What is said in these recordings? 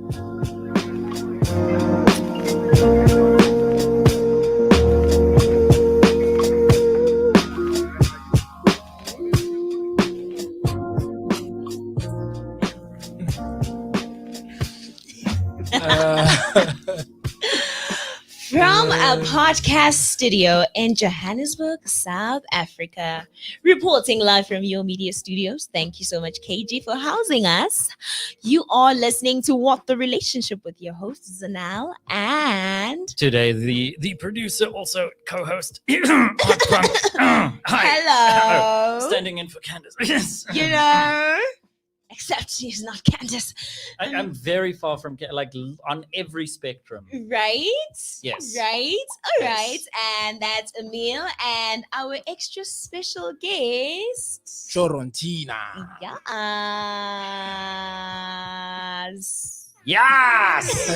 From a podcast studio in Johannesburg, South Africa, reporting live from your media studios. Thank you so much, KG, for housing us. You are listening to What the Relationship with your host, Zanel, and today the producer, also co-host. Hi. Hello. Standing in for Candace. Yes. You know, except she's not Candace. I'm very far from like on every spectrum. Right? Yes. Right? All Yes. right. And that's Emil and our extra special guest, Jorontinah. Yes. Yes.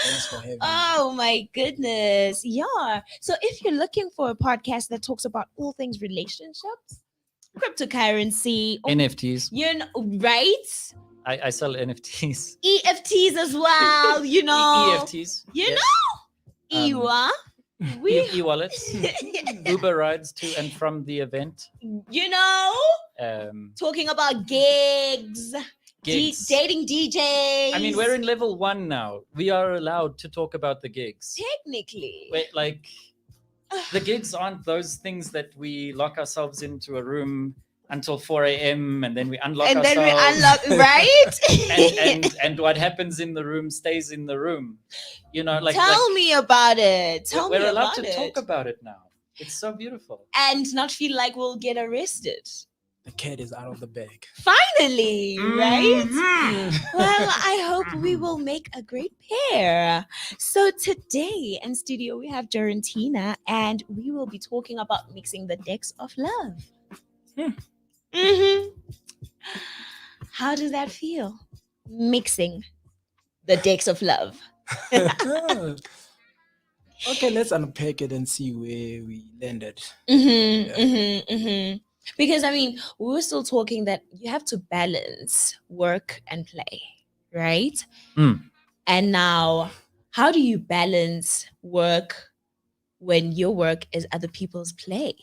Thanks for having me. Oh my goodness. Yeah. So if you're looking for a podcast that talks about all things relationships, cryptocurrency, NFTs. you know, right? I sell NFTs. EFTs as well, you know. EFTs. You yes. know, EWA. E-wallets. Uber rides to and from the event. You know, talking about gigs. Gigs. Dating DJs. I mean, we're in level 1 now. We are allowed to talk about the gigs. Technically. Wait, like the gigs aren't those things that we lock ourselves into a room until 4 a.m. and then we unlock and ourselves. then we unlock, right? and what happens in the room stays in the room. You know, like tell me about it. We're allowed to talk about it now. It's so beautiful. And not feel like we'll get arrested. The cat is out of the bag. Finally, right? Mm-hmm. Well, I hope we will make a great pair. So today in studio we have Jorontinah, and we will be talking about mixing the decks of love. How does that feel? Mixing the decks of love. Okay, let's unpack it and see where we landed. Because I mean, we were still talking that you have to balance work and play, right? And now, how do you balance work when your work is other people's play?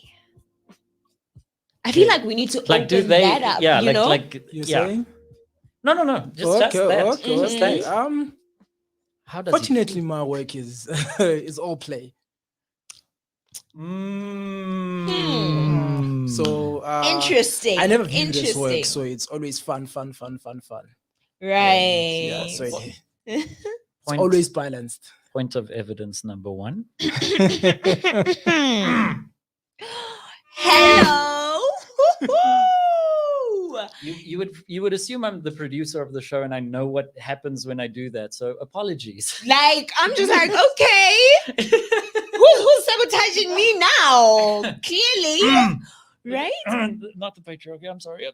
I feel like we need to like, open that up. Yeah, you know? You're saying? No. Just that. Just that. How does fortunately, my work is is all play. So interesting. I never view it as work, so it's always fun. Right. Yeah, so it's always balanced. Point of evidence number 1. Hello. You would assume I'm the producer of the show and I know what happens when I do that. So apologies. Like, I'm just like, okay. Who's sabotaging me now? Clearly. Right? Not the patriarchy. I'm sorry.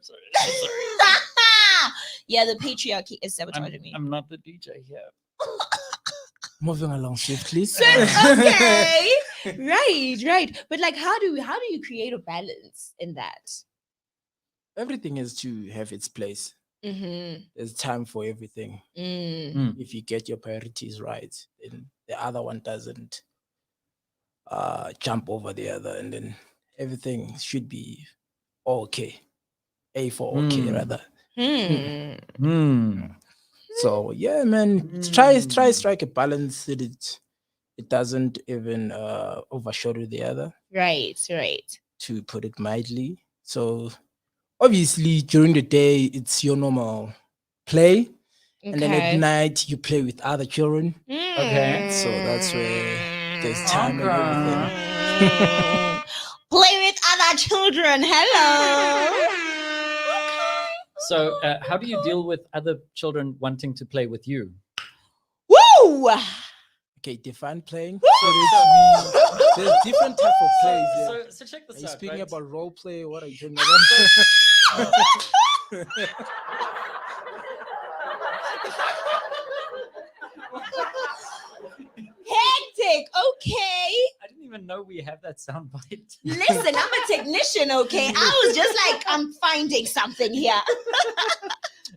Yeah, the patriarchy is sabotaging me. I'm not the DJ here. Moving along swiftly. Okay. Right. But like, how do you create a balance in that? Everything is to have its place. There's time for everything. If you get your priorities right, then the other one doesn't jump over the other, and then everything should be okay. A for okay, rather. So yeah, man, try strike a balance that it doesn't even overshadow the other. Right. To put it mildly. So obviously during the day it's your normal play, and then at night you play with other children. Okay. So that's where there's time and everything. Play with other children. Hello. So how do you deal with other children wanting to play with you? Woo! Okay, define playing. There's different type of plays. Yeah. So check this Are you out. speaking right? about role play? What are you talking about? Hectic. Okay. I didn't even know we have that soundbite. Listen, I'm a technician. Okay, I was just like, I'm finding something here.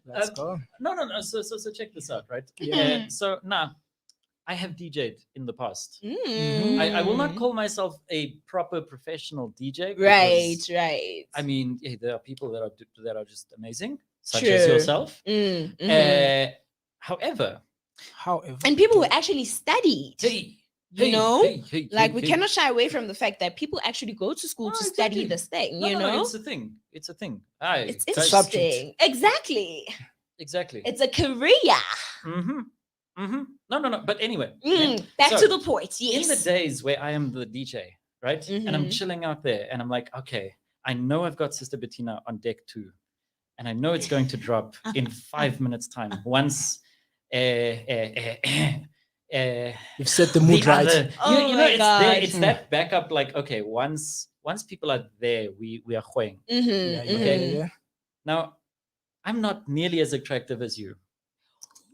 Let's go. No. So check this out, right? Yeah. So now, I have DJ'd in the past. Mm. I will not call myself a proper professional DJ. Right, because, right. I mean, there are people that are just amazing, such True. as yourself. Mhm. However, And people who actually studied. You know, like we cannot shy away from the fact that people actually go to school to study this thing. No, you know, it's a thing. It's a thing. it's interesting. Exactly. It's a career. No. But anyway, back so, to the point. Yes. In the days where I am the DJ, right, and I'm chilling out there, and I'm like, okay, I know I've got Sister Bettina on deck 2, and I know it's going to drop in 5 minutes time. Once. You've set the mood right. You know, it's there. It's that backup. Like, okay, once people are there, we are going. Yeah. Now, I'm not nearly as attractive as you.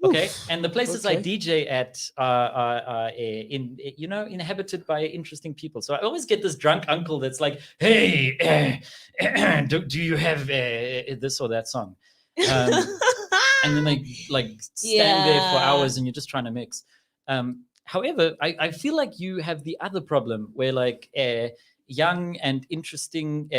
Okay, and the places I DJ at are inhabited by interesting people. So I always get this drunk uncle that's like, "Hey, do you have this or that song?" And then they like stand there for hours, and you're just trying to mix. However, I feel like you have the other problem where like young and interesting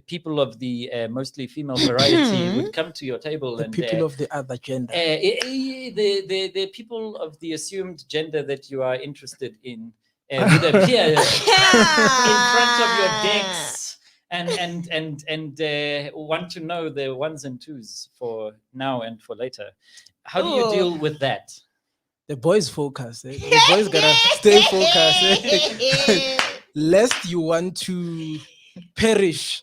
people of the mostly female variety would come to your table, and people of the other gender, the people of the assumed gender that you are interested in would appear in front of your decks and want to know the ones and twos for now and for later. How do you deal with that? The boys focus. The boys gotta stay focused. Lest you want to perish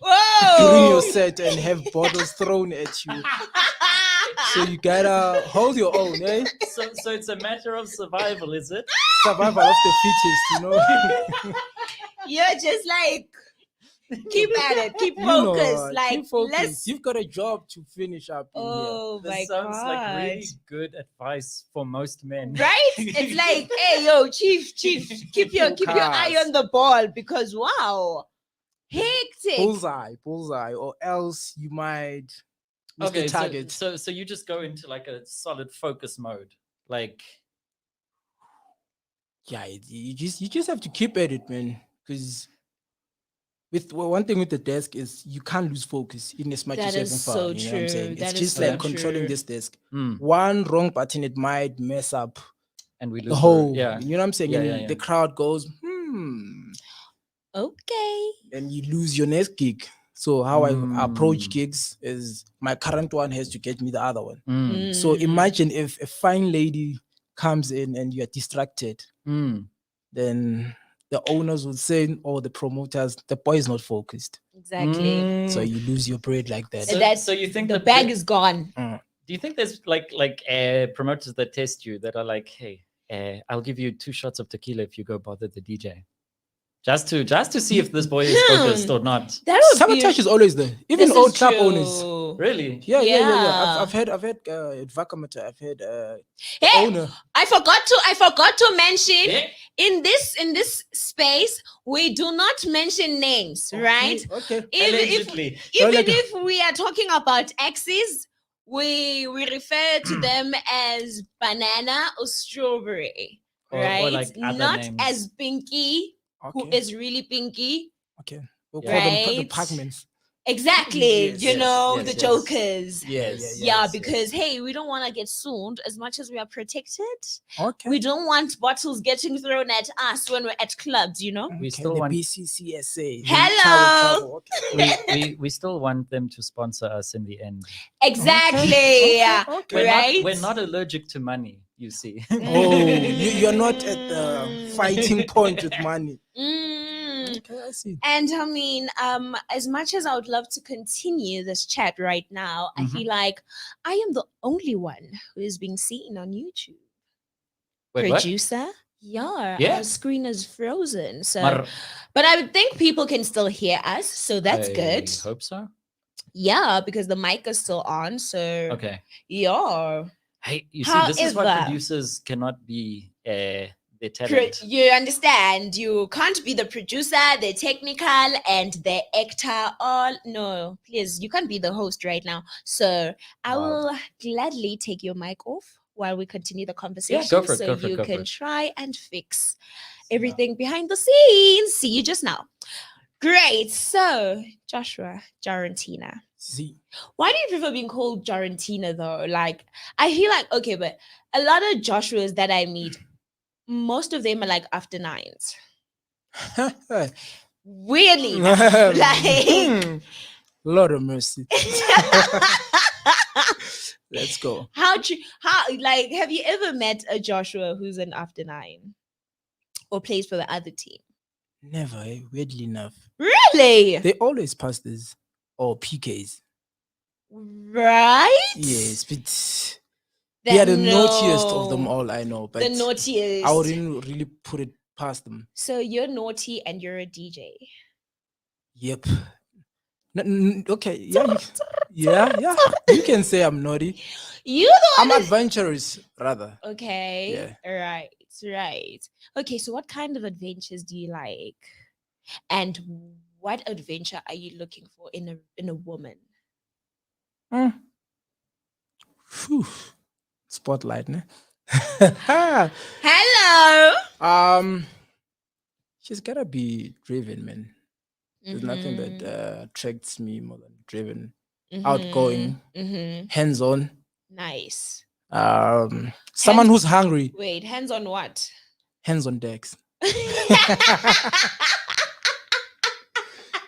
during your set and have bottles thrown at you. So you gotta hold your own, eh? So it's a matter of survival, is it? Survival of the fittest, you know. You're just like, keep at it, keep focused. Keep focused. You've got a job to finish up in here. This sounds like really good advice for most men. Right? It's like, hey, yo, chief, keep your eye on the ball, because wow, hectic. Bullseye, or else you might miss the target. So you just go into like a solid focus mode, like. Yeah, you just have to keep at it, man, because. One thing with the desk is you can't lose focus in as much as you have fun. So you know what I'm saying? That it's just like controlling this desk. One wrong button, it might mess up, and we lose the whole. Yeah. You know what I'm saying? And the crowd goes, okay, and you lose your next gig. So how I approach gigs is my current one has to get me the other one. So imagine if a fine lady comes in and you're distracted, then the owners would say, or the promoters, the boy is not focused. Exactly. So you lose your bread like that. So you think the bag is gone. Do you think there's like promoters that test you that are like, hey, I'll give you 2 shots of tequila if you go bother the DJ? Just to see if this boy is focused or not. Sabotage is always there. Even old club owners. Really? Yeah. I've had Vakamata. I've had owner. I forgot to mention in this space we do not mention names, right? Okay. Allegedly. Even if we are talking about exes, we refer to them as banana or strawberry, right? Or like not names. As Pinky, who is really Pinky. Okay. We'll call them the Pac-Mans. Exactly, the jokers. Yes. Because hey, we don't want to get sued as much as we are protected. Okay. We don't want bottles getting thrown at us when we're at clubs, you know. We still want BCCSA. Hello. We still want them to sponsor us in the end. Exactly. Okay. We're not allergic to money, you see. You're not at the fighting point with money. Okay, I see. And I mean, as much as I would love to continue this chat right now, I feel like I am the only one who is being seen on YouTube. Wait, Producer? What? Yeah, our screen is frozen. So, but I would think people can still hear us, so that's good. I hope so. Yeah, because the mic is still on. So okay. Yeah. Hey, you see, this is why producers cannot be their their talent. You understand? You can't be the producer, the technical, and the actor. All no, please. You can't be the host right now. So I will gladly take your mic off while we continue the conversation. Go for it. So Go for it. you Go for can it. try and fix everything behind the scenes. See you just now. Great. So Joshua Jorontinah. See, Why do you prefer being called Jorontinah though? Like, I feel like, okay, but a lot of Joshuas that I meet, most of them are like after nines. Weirdly enough, like, Lord of mercy. Let's go. how like, have you ever met a Joshua who's an after nine or plays for the other team? Never, weirdly enough. Really? They always pass this or PKs. Right? Yes, but they are the naughtiest of them all, I know. But the naughtiest. I wouldn't really put it past them. So you're naughty and you're a DJ. Yep. Okay, yeah, yeah. You can say I'm naughty. I'm adventurous, rather. Okay. Yeah. Right. Okay, so what kind of adventures do you like? And what adventure are you looking for in a woman? Whew. Spotlight, ne? Hello. She's gotta be driven, man. There's nothing that attracts me more than driven, outgoing, hands-on. Nice. Someone who's hungry. Wait, hands on what? Hands on decks.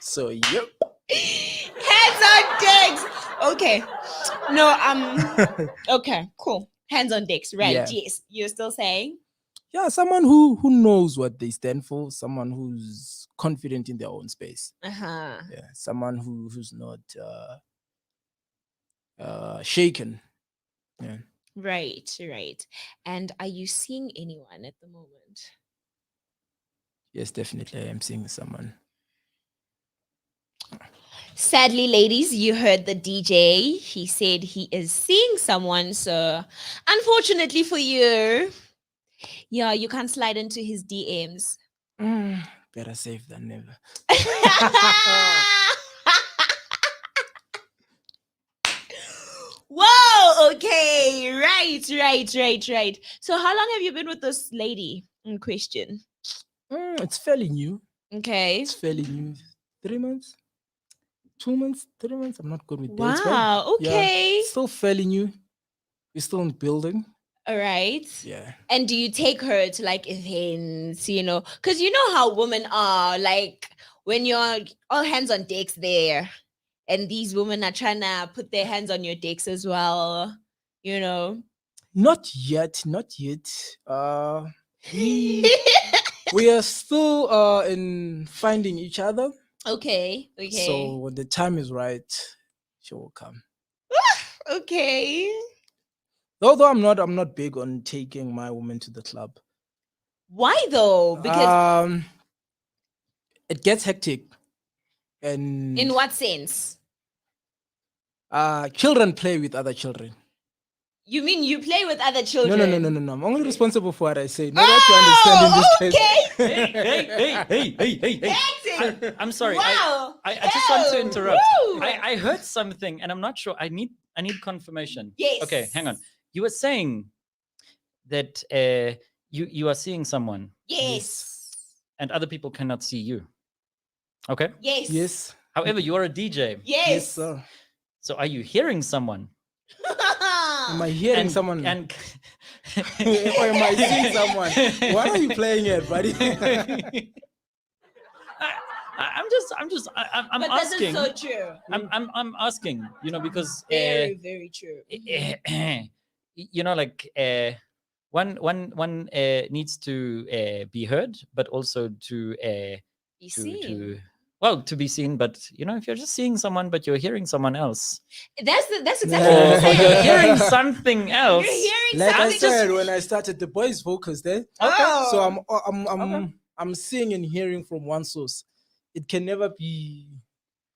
So yep. Hands on decks. Okay. No, okay, cool. Hands on decks, right? Yeah. Yes. You're still saying? Yeah, someone who knows what they stand for, someone who's confident in their own space. Uh-huh. Yeah, someone who's not shaken. Yeah. Right. And are you seeing anyone at the moment? Yes, definitely. I am seeing someone. Sadly, ladies, you heard the DJ. He said he is seeing someone. So, unfortunately for you, yeah, you can't slide into his DMs. Better safe than never. Whoa, okay. Right. So, how long have you been with this lady in question? It's fairly new. Okay. It's fairly new. 3 months? 2 months? 3 months? I'm not good with dates. Wow, okay. Yeah, still fairly new. We're still in building. All right. Yeah. And do you take her to like events, because you know how women are, like when you're all hands on decks there and these women are trying to put their hands on your decks as well, Not yet. We are still in finding each other. Okay. So when the time is right, she will come. Okay. Although I'm not big on taking my woman to the club. Why though? Because it gets hectic. And in what sense? Children play with other children. You mean you play with other children? No. I'm only responsible for what I say. Not that you understand in this case. Hey. I'm sorry. Wow. I just want to interrupt. I heard something and I'm not sure. I need confirmation. Yes. Okay, hang on. You were saying that you are seeing someone. Yes. And other people cannot see you. Okay? Yes. However, you are a DJ. Yes, sir. So are you hearing someone? Am I hearing someone? And or am I seeing someone? What are you playing at, buddy? I'm but asking. That is so true. I'm asking, because very, very true. One needs to be heard, but also to be seen. To be seen, but if you're just seeing someone, but you're hearing someone else. That's exactly what I'm saying. Or you're hearing something else. You're hearing like something. I said when I started, the boys focused there. Okay. So I'm seeing and hearing from one source. It can never be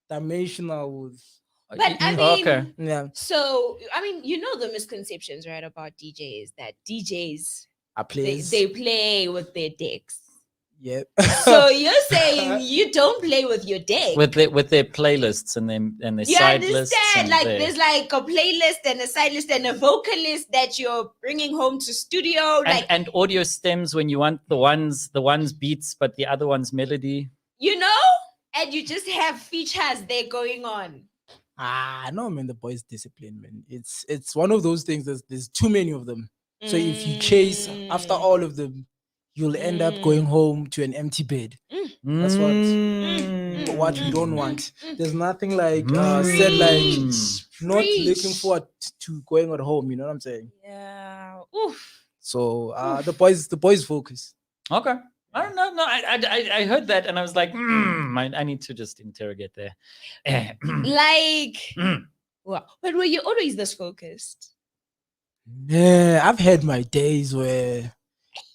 dimensional with. But I mean, yeah. So the misconceptions, right, about DJs, that DJs They play with their dicks. Yeah. So you're saying you don't play with your dick with their playlists and their you side lists. understand? Like there's like a playlist and a side list and a vocalist that you're bringing home to studio. And audio stems when you want the ones beats, but the other one's melody. You know? And you just have features there going on. No, man, the boys discipline, man. It's one of those things that there's too many of them. So if you chase after all of them, you'll end up going home to an empty bed. That's what we don't want. There's nothing like said like not looking forward to going at home. You know what I'm saying? Yeah. Oof. So the boys focus. Okay. I don't know. No, I heard that and I was like, I need to just interrogate there. Well, but were you always this focused? Yeah, I've had my days where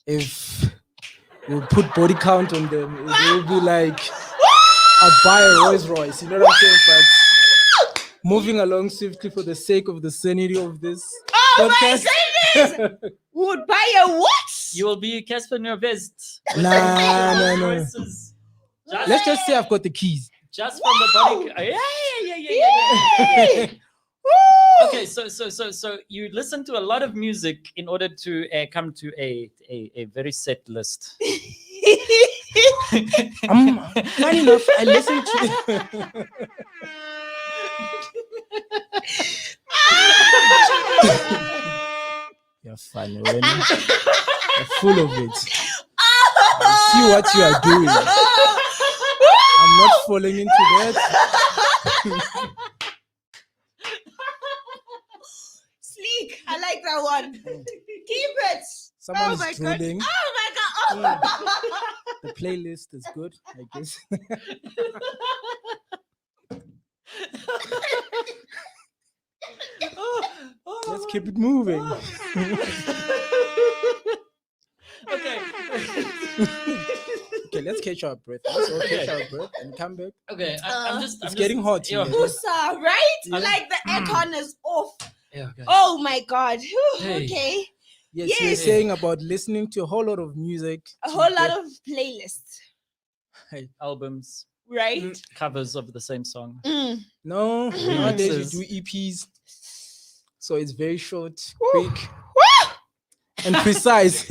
if you put body count on them, it will be like I'd buy a Rolls Royce. You know what I'm saying? But moving along swiftly for the sake of the sanity of this podcast. My goodness! Would buy a what? You will be Casper Nervest. No. Let's just say I've got the keys. Just from the body. Yeah. Okay, so you listen to a lot of music in order to come to a very set list. Funny enough, I listen to. You're funny, man. You're full of it. I see what you are doing. I'm not falling into that. Sleek, I like that one. Keep it. Someone's drooling. God. Oh my God. Oh. The playlist is good, I guess. Let's keep it moving. Okay. Okay, let's catch our breath. Let's all catch our breath and come back. Okay, I'm just getting hot here. Pusa, right? Like the aircon is off. Yeah, okay. Oh my God. Hey. Okay. Yes, you're saying about listening to a whole lot of music. A whole lot of playlists. Albums. Right? Covers of the same song. No, nowadays we do EPs. So it's very short, quick, and precise.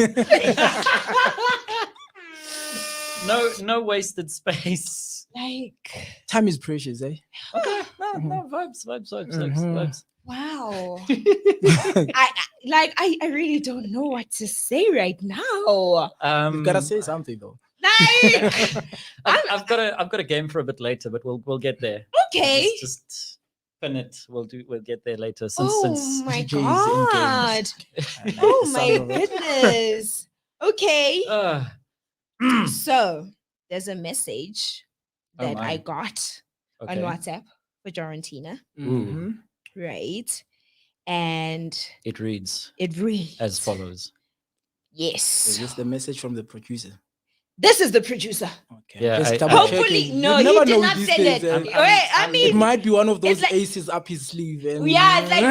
No wasted space. Like time is precious, eh? Okay. No, vibes. Wow. I really don't know what to say right now. You've gotta say something though. Like I've got a game for a bit later, but we'll get there. Okay. Just pin it. We'll get there later. My DJs God. Oh my goodness. Okay. So there's a message that I got on WhatsApp for Jorontinah. Right. And it reads as follows. Is Yes. this the message from the producer? This is the producer. Okay. Yeah, Hopefully, no, he did not send it. I mean, it might be one of those like, aces up his sleeve. And yeah, it's like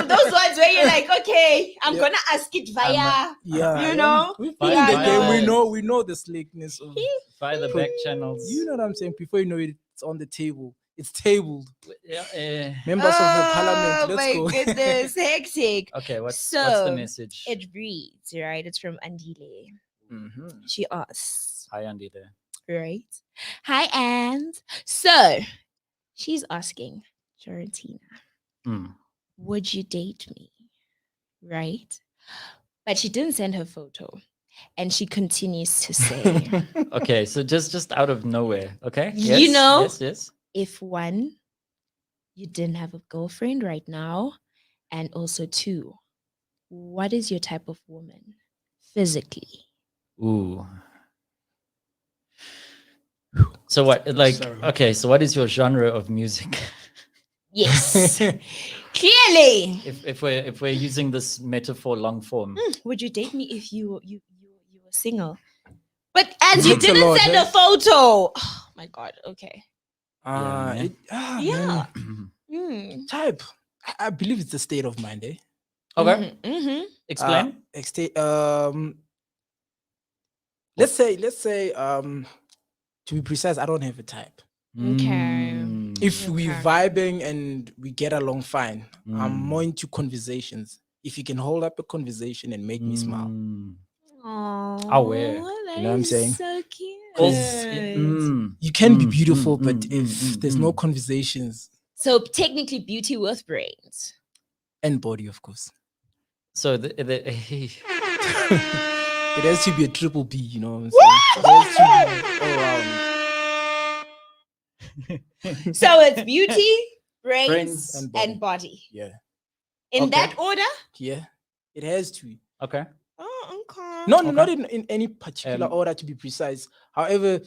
those ones where you're like, okay, I'm gonna ask it via, you know, we've been in the game. We know the slickness of via the back channels. You know what I'm saying? Before you know it, it's on the table. It's tabled. Yeah. Members of the parliament. Let's go. Oh my goodness, hectic. Okay, what's the message? It reads, right? It's from Andile. She asks. Hi, Andile. Right. Hi, and so she's asking Jorontinah, would you date me? Right. But she didn't send her photo. And she continues to say, okay, so just out of nowhere, okay? Yes, you know, yes. If one, you didn't have a girlfriend right now, and also two, what is your type of woman physically? Ooh. So what, okay, so what is your genre of music? Yes. Clearly. If we're using this metaphor long form. Would you date me if you were single? But as you didn't send a photo. Oh my God. Okay. Type. I believe it's the state of mind, eh? Okay. Explain. let's say, to be precise, I don't have a type. Okay. If we Okay. vibing and we get along fine, I'm more into conversations. If you can hold up a conversation and make me smile, Oh, you know what I'm saying? So cute. 'Cause you can be beautiful, but if there's no conversations So technically, beauty with brains. and body, of course, So the it has to be a triple B. You know what I'm saying? It has to be all around. So it's beauty, brains, Brains and body. Yeah, In Okay. that order? yeah, it has to. okay. Oh, okay. Not Okay. not in any particular Um, order, to be precise. However,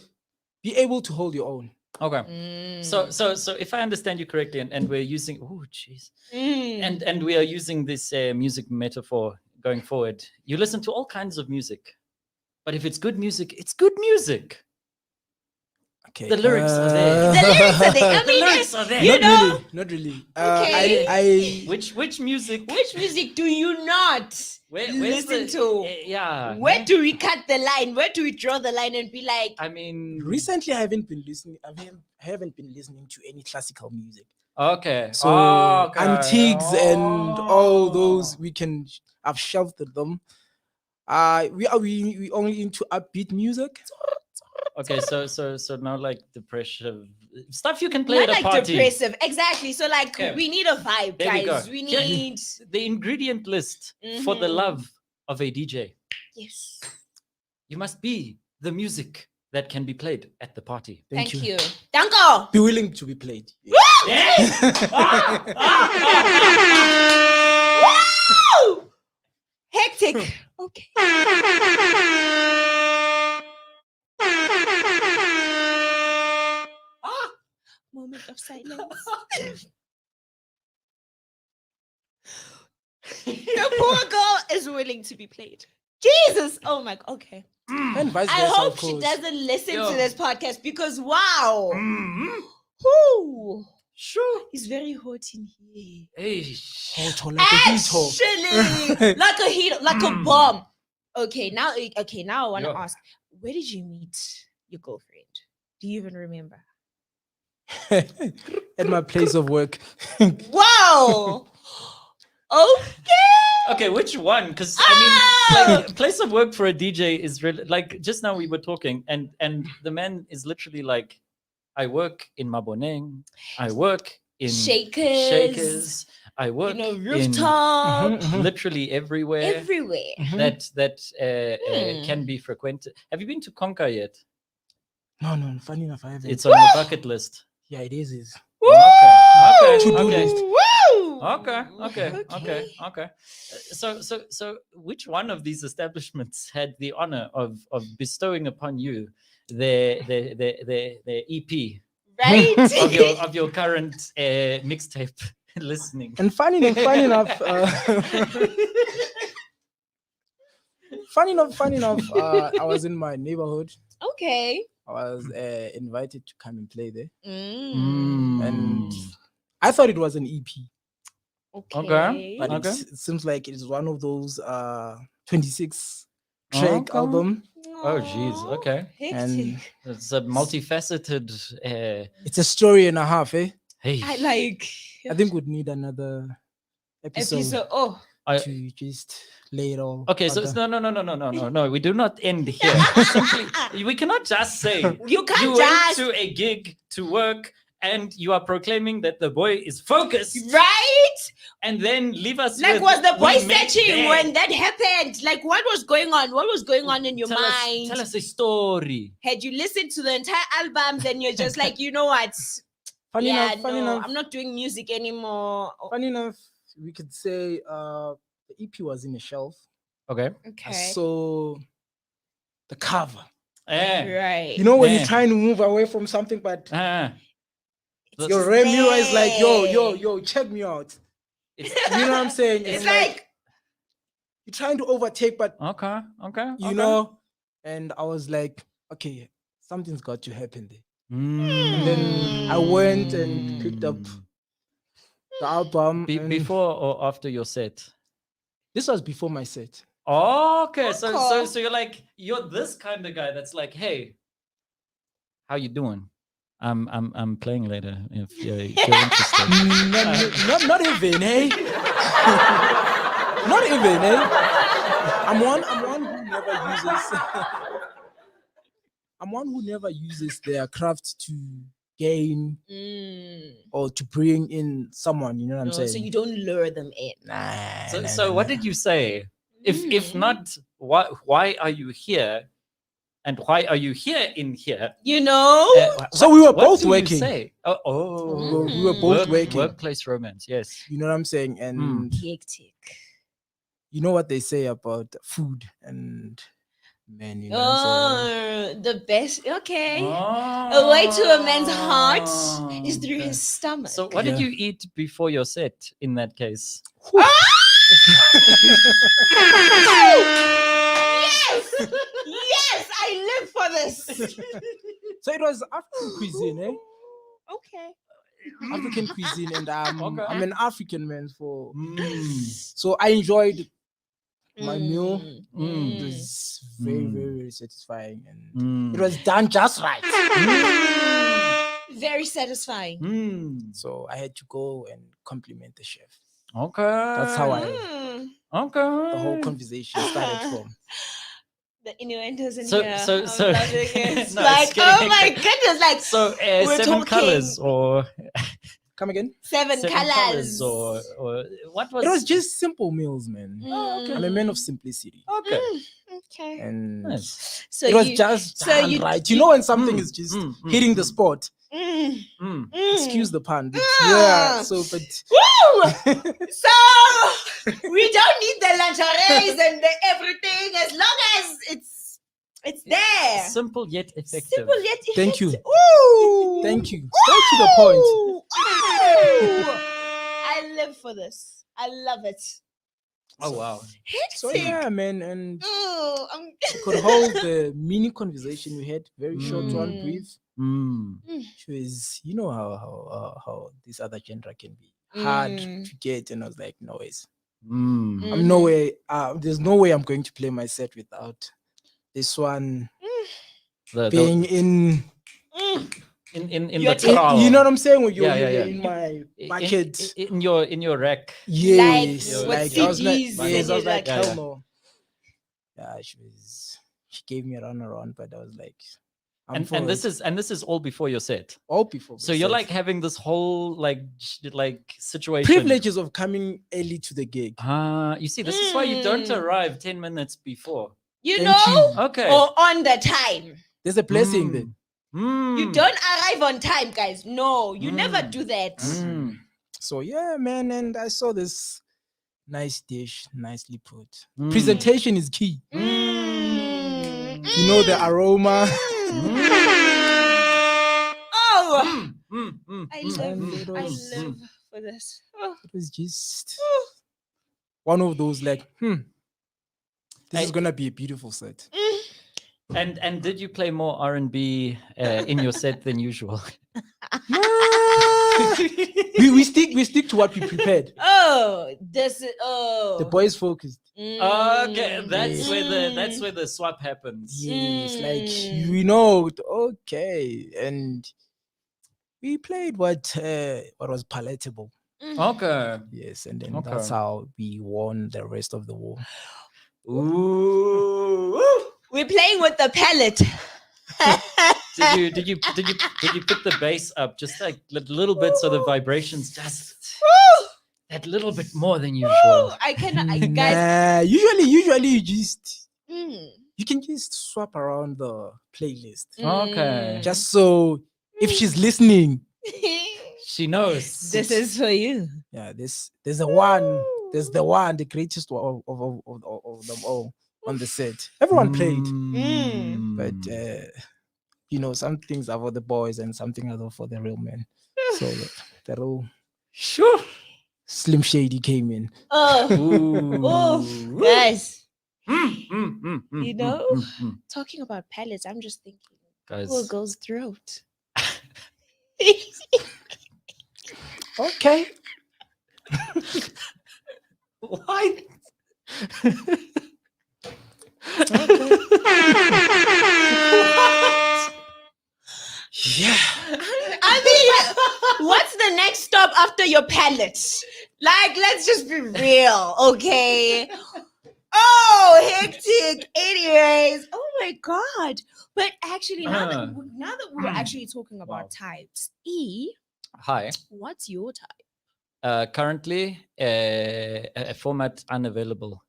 be able to hold your own. Okay. Mm. So if I understand you correctly, and we're using Mm. and we are using this music metaphor going forward, you listen to all kinds of music, but if it's good music, it's good music. Okay, The lyrics are there. The lyrics are there. I The mean, lyrics are there. you know, not really. Okay. I Which music? which music do you not Where's listen the- to? yeah. Where do we cut the line? Where do we draw the line and be like, I mean, recently I haven't been listening. I haven't been listening to any classical music. okay. So Okay. antiques and all Oh. those I've shelved them. We only into upbeat music. Okay, so now like depressive stuff you can play not at a like party. depressive? Exactly. So like Okay. we need a vibe, There we guys. go. We Yeah. need The ingredient list for the Mhm. love of a DJ. yes. You must be the music that can be played at the party. Thank you. Danko. Be willing to be played. Woo! Hectic. Okay. Moment of silence. The poor girl is willing to be played. Jesus. Oh my. Okay. And vice I versa, hope of she course. doesn't listen Yo. to this podcast because wow. Mm-hmm. Whoo. Sure. It's very hot in here. Hey. Hot, like a heat hole. Actually, like a heat, like a bomb. Okay, now I want to Yeah. ask, where did you meet your girlfriend? Do you even remember? At my place of work. Wow. Okay. Okay, which one? Because I mean, like, place of work for a DJ is really like just now we were talking, and the man is literally like, I work in Maboneng, I work in Shakers. I work Rooftop. in literally everywhere Everywhere. that can be frequented. Have you been to Conca yet? No, funny enough, I haven't. It's on your bucket list. Yeah, it is. Okay. Woo! Okay. So which one of these establishments had the honor of bestowing upon you the EP Right? of your current mixtape listening? And funny enough, I was in my neighborhood. Okay. I was invited to come and play there, Mm. and I thought it was an EP, Okay. but Okay. it seems like it's one of those 26 track Okay. album. Oh, geez. Okay. And Hectic. It's a multifaceted. It's a story and a half, eh? Hey, I like I think we'd need another episode Oh, to just lay it all. okay, so out there. no. We do not end here. Simply, we cannot just say you can't you just went to a gig to work and you are proclaiming that the boy is focused, right. and then leave us Like, with, was the boy "We met searching there." when that happened? Like, what was going on? What was going on in your Tell mind? Tell us a story. Had you listened to the entire album, then you're just like, you know what? Funny yeah, enough, no, I'm not doing music anymore. funny enough, we could say the EP was in a shelf. Okay. I Okay. saw the cover. Right. You know when Yeah. you're trying to move away from something, but It's your just rear mirror is like, there. yo, check me out. It's, You know what I'm saying? It's like you're trying to overtake, but okay. you know, and I was like, okay, something's got to happen there. And then I went and picked up the album. and Before or after your set? this was before my set. Okay, so you're this kind of guy that's like, hey, how you doing? I'm playing later if you're interested. Not even, hey. Not even, hey. I'm one who never uses. I'm one who never uses their craft to gain or to bring in someone. You know what I'm saying? So you don't lure them in. Nah. So what did you say? If not, why are you here? And why are you here in here? You know? So we were both do working. You say? We were both working. Workplace romance, yes. You know what I'm saying? And hectic. You know what they say about food and men, you know what I'm saying? The best. Okay. A way to a man's heart is through his stomach. So what did you eat before your set in that case? Yes, I live for this. So it was African cuisine, eh? Okay. African cuisine, and I'm an African man so I enjoyed my meal. It was very, very, very satisfying, and it was done just right. Very satisfying. So I had to go and compliment the chef. Okay. That's how the whole conversation started from. The innuendos in so, here. So, it's like, oh my goodness, like so we're 7 talking colors or come again? 7 colors or what was? It was just simple meals, man. Okay. I'm a man of simplicity. Okay. And nice. So it was just done right. You know when something is just hitting the spot. Excuse the pun. Yeah. So, but so we don't need the lingeries and the everything as long as it's there. Simple yet effective. Simple yet effective. Thank you. Ooh. Thank you. Straight to the point. Ooh. I live for this. I love it. Oh wow. So yeah, man, and I could hold the mini conversation we had, very short one, brief. She was, you know how this other genre can be hard to get, and I was like, no ways. I'm no way. There's no way I'm going to play my set without this one being in the trial. You know what I'm saying? When you're in my bucket, in your rack. Yes, like I was like, CDs. I was like, hell no. Yeah, she gave me a run around, but I was like, and this is all before your set. All before. So you're like having this whole like situation. Privileges of coming early to the gig. You see, this is why you don't arrive 10 minutes before. You know? Okay. Or on the time. There's a blessing then. You don't arrive on time, guys. No, you never do that. So yeah, man, and I saw this nice dish, nicely put. Presentation is key. You know, the aroma. I live for this. It was just one of those like, this is gonna be a beautiful set. And did you play more R&B in your set than usual? we stick to what we prepared. The boys focused. Okay, that's where the swap happens. Yes, like we know. Okay, and we played what was palatable. Okay. Yes, and then that's how we won the rest of the war. Ooh. We're playing with the palette. Did you put the bass up just like a little bit so the vibrations just that little bit more than usual? Guys. Usually you just you can just swap around the playlist. Okay. Just so if she's listening, she knows this is for you. Yeah, there's the one, the greatest of them all on the set. Everyone played, but you know, some things are for the boys and something are for the real men. So the real Slim Shady came in. Guys. You know, talking about palettes, I'm just thinking, guys, who goes throat? Okay. Why? Yeah. I mean, what's the next stop after your palate? Like, let's just be real, okay? Oh, hectic. Anyways, oh my God. But actually, now that we're actually talking about types, Hi. What's your type? Currently, a format unavailable.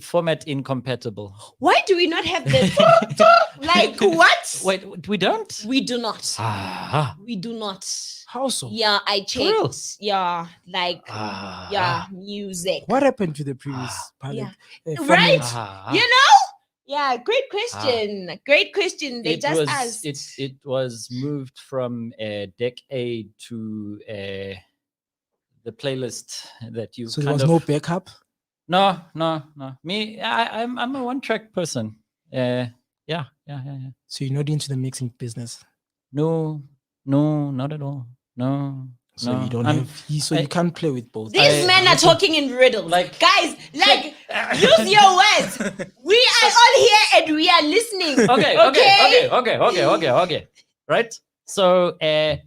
Format incompatible. Why do we not have this? Like what? Wait, we don't? We do not. We do not. How so? Yeah, I checked. Yeah, like music. What happened to the previous palette? Right? You know? Yeah, great question. Great question. They just asked. It was moved from Deck A to the playlist that you. So there was no backup. No. Me, I'm a one-track person. Yeah. So you're not into the mixing business? No, not at all. No. So you don't have. So you can't play with both. These men are talking in riddles. Like, guys, like use your words. We are all here and we are listening. Okay. Right. So I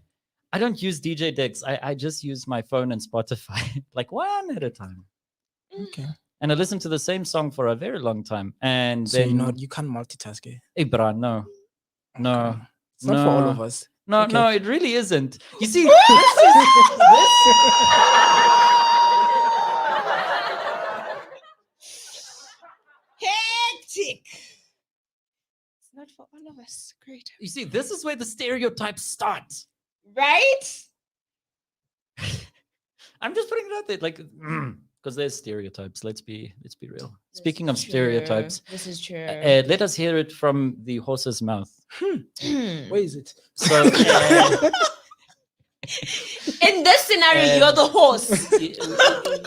don't use DJ decks. I just use my phone and Spotify, like one at a time. Okay. And I listen to the same song for a very long time. And so then you can't multitask. Bra, no. It's not for all of us. No, it really isn't. You see, hectic. It's not for all of us. Great. You see, this is where the stereotypes start. Right? I'm just putting it out there, like, because there's stereotypes. Let's be real. Speaking of stereotypes, this is true. Let us hear it from the horse's mouth. Where is it? So, in this scenario, you're the horse.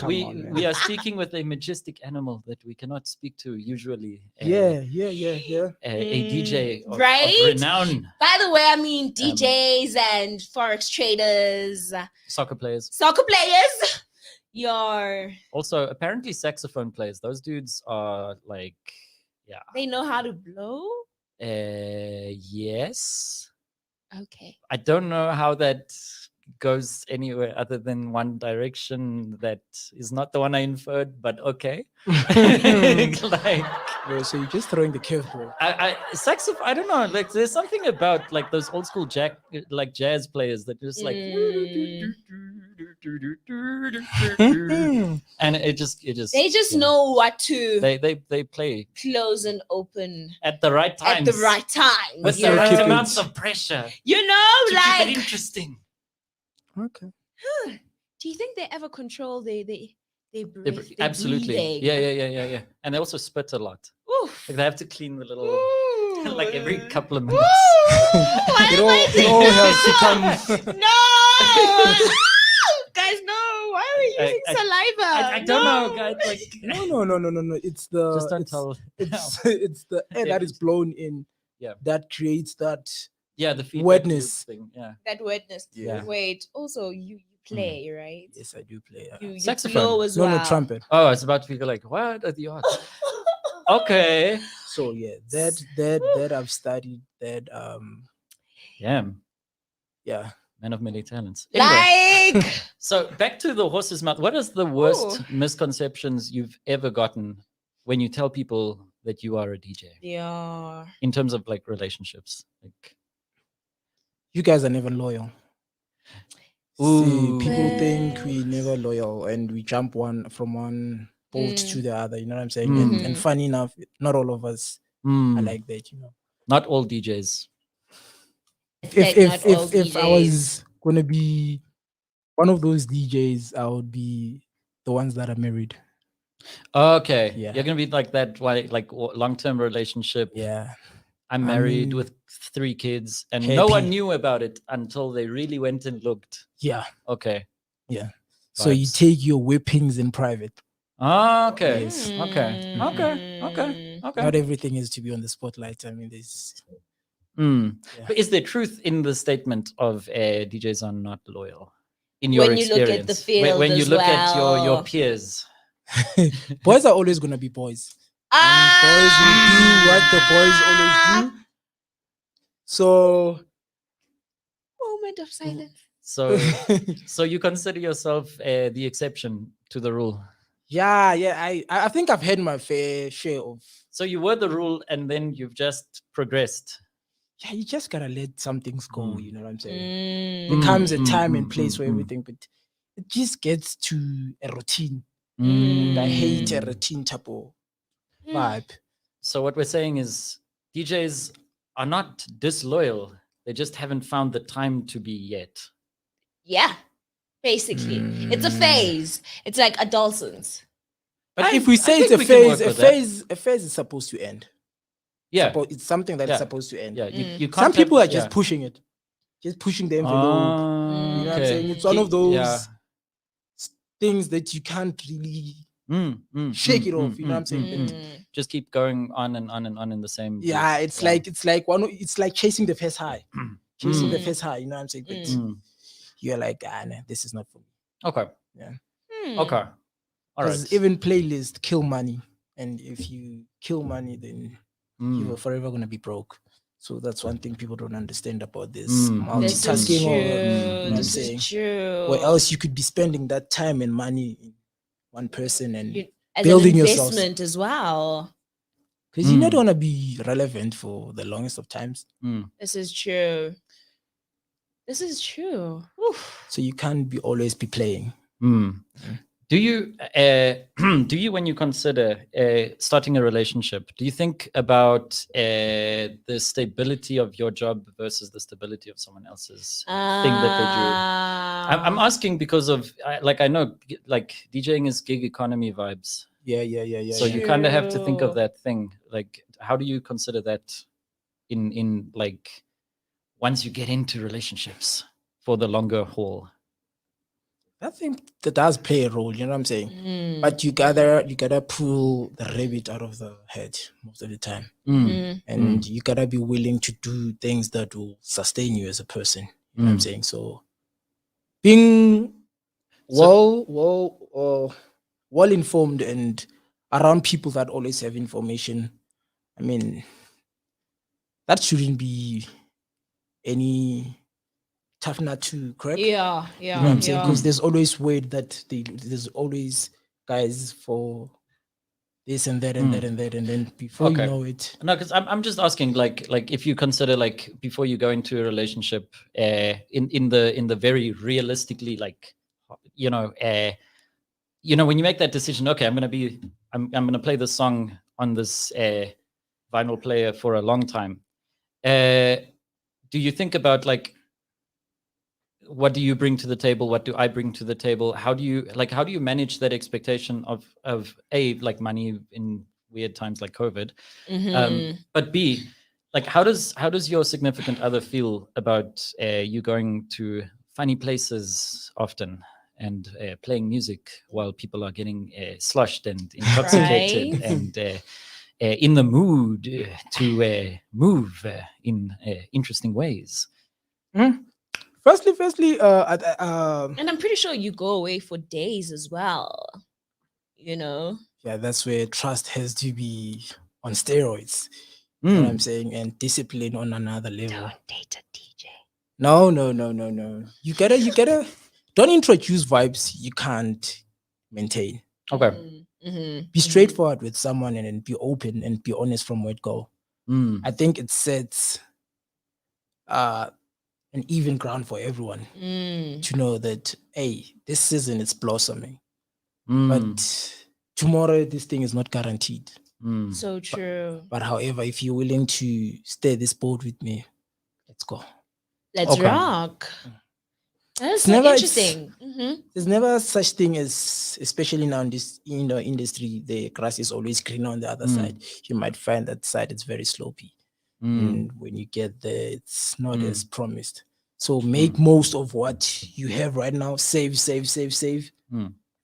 we are speaking with a majestic animal that we cannot speak to usually. Yeah. A DJ of renown. By the way, I mean DJs and forex traders, Soccer players. You're also apparently saxophone players. Those dudes are like, they know how to blow. Yes. Okay. I don't know how that goes anywhere other than one direction that is not the one I inferred, but okay. So you're just throwing the curveball. Saxophone, I don't know, like there's something about like those old school jazz players that just like and it just they just know what to they play close and open at the right times. With the right amounts of pressure. You know, to like keep it interesting. Okay. Do you think they ever control they breathe? Absolutely. Breathing? Yeah. And they also spit a lot. Oof. Like they have to clean the little like every couple of minutes. It all has to come. No. Guys, no. Why are we using saliva? I don't know, guys. Like No. It's the just don't tell. It's the air that is blown in. Yeah. That creates that. Yeah, the wetness thing. Yeah. That wetness. Yeah. Wait. Also, you play, right? Yes, I do play. You saxophone. blow as well. No, trumpet. Oh, it's about to be like, what are the odds? Okay. So yeah, that I've studied that. Yeah. Man of many talents. Anyway, Like. So back to the horse's mouth. What is the worst misconceptions you've ever gotten when you tell people that you are a DJ? Yeah. In terms of like relationships, like you guys are never loyal. See, people think we never loyal and we jump from one boat to the other. You know what I'm saying? And funny enough, not all of us are like that. You know, not all DJs. If I was gonna be one of those DJs, I would be the ones that are married. Okay. Yeah. You're gonna be like that, like long-term relationship. Yeah. I'm married with 3 kids, and happy. No one knew about it until they really went and looked. Yeah. Okay. Yeah. So you take your whippings in private. Okay. Yes. Okay. Not everything is to be on the spotlight. I mean, there's. Yeah. But is there truth in the statement of DJs are not loyal? In your when experience, you look at the field when you look at your well. peers, Boys are always gonna be boys. Boys will do what the boys always do. So Moment of silence. So you consider yourself the exception to the rule. yeah, I think I've had my fair share of. So you were the rule, and then you've just progressed. Yeah, you just gotta let some things go. You know what I'm saying? Mm. There comes a time and place for everything, but it just gets to a routine. And I hate a routine type of vibe. So what we're saying is DJs are not disloyal. They just haven't found the time to be yet. Yeah, basically. It's a phase. It's like adolescence. But if we say it's think a we can phase, work a with that. phase is supposed to end. Yeah. It's something that is Yeah. supposed to end. Yeah. You can't Some people have- are just pushing it, just pushing the envelope. Ah, You know what I'm okay. saying? It's one of those Yeah. things that you can't really shake it off. You know what I'm saying? But Just keep going on and on and on in the same. yeah, loop. it's like chasing the first high. Chasing the first high, you know what I'm saying? But you're like, nah, this is not for me. Okay. Yeah. Okay. All Because right. even playlists kill money. And if you kill money, then you're forever gonna be broke. So that's one thing people don't understand about this This is multitasking. true. Or, you know what I'm This saying? is true. Or else you could be spending that time and money in one person and as building an yourself. investment as well. Because you're not gonna be relevant for the longest of times. This is true. This is true. Oof. So you can't always be playing. Do you when you consider starting a relationship, do you think about the stability of your job versus the stability of someone else's thing that they do? I'm asking because of I know like DJing is gig economy vibes. Yeah. So you kind of have to think of that thing. Like, how do you consider that in like once you get into relationships for the longer haul? I think that does play a role, you know what I'm saying? But you gotta pull the rabbit out of the head most of the time. And you gotta be willing to do things that will sustain you as a person. You know what I'm saying? So being well informed and around people that always have information, I mean, that shouldn't be any tough nut to crack. Yeah. You know what I'm saying? Because there's always word that there's always guys for this and that and that and that, and then before you know it. No, because I'm just asking, like if you consider like before you go into a relationship, in the very realistically, like when you make that decision, okay, I'm gonna play this song on this vinyl player for a long time. Do you think about like, what do you bring to the table? What do I bring to the table? How do you manage that expectation of like money in weird times like COVID? But B, like how does your significant other feel about you going to funny places often and playing music while people are getting sloshed and intoxicated and in the mood to move in interesting ways? Firstly, and I'm pretty sure you go away for days as well. You know? Yeah, that's where trust has to be on steroids. You know what I'm saying? And discipline on another level. Don't date a DJ. No. You gotta don't introduce vibes you can't maintain. Okay. Be straightforward with someone and then be open and be honest from where it go. I think it sets an even ground for everyone to know that, hey, this season is blossoming. But tomorrow this thing is not guaranteed. So true. But however, if you're willing to stay this boat with me, let's go. Let's rock. That's so interesting. There's never such thing as, especially now in this industry, the grass is always green on the other side. You might find that side is very slopey. And when you get there, it's not as promised. So make most of what you have right now. Save.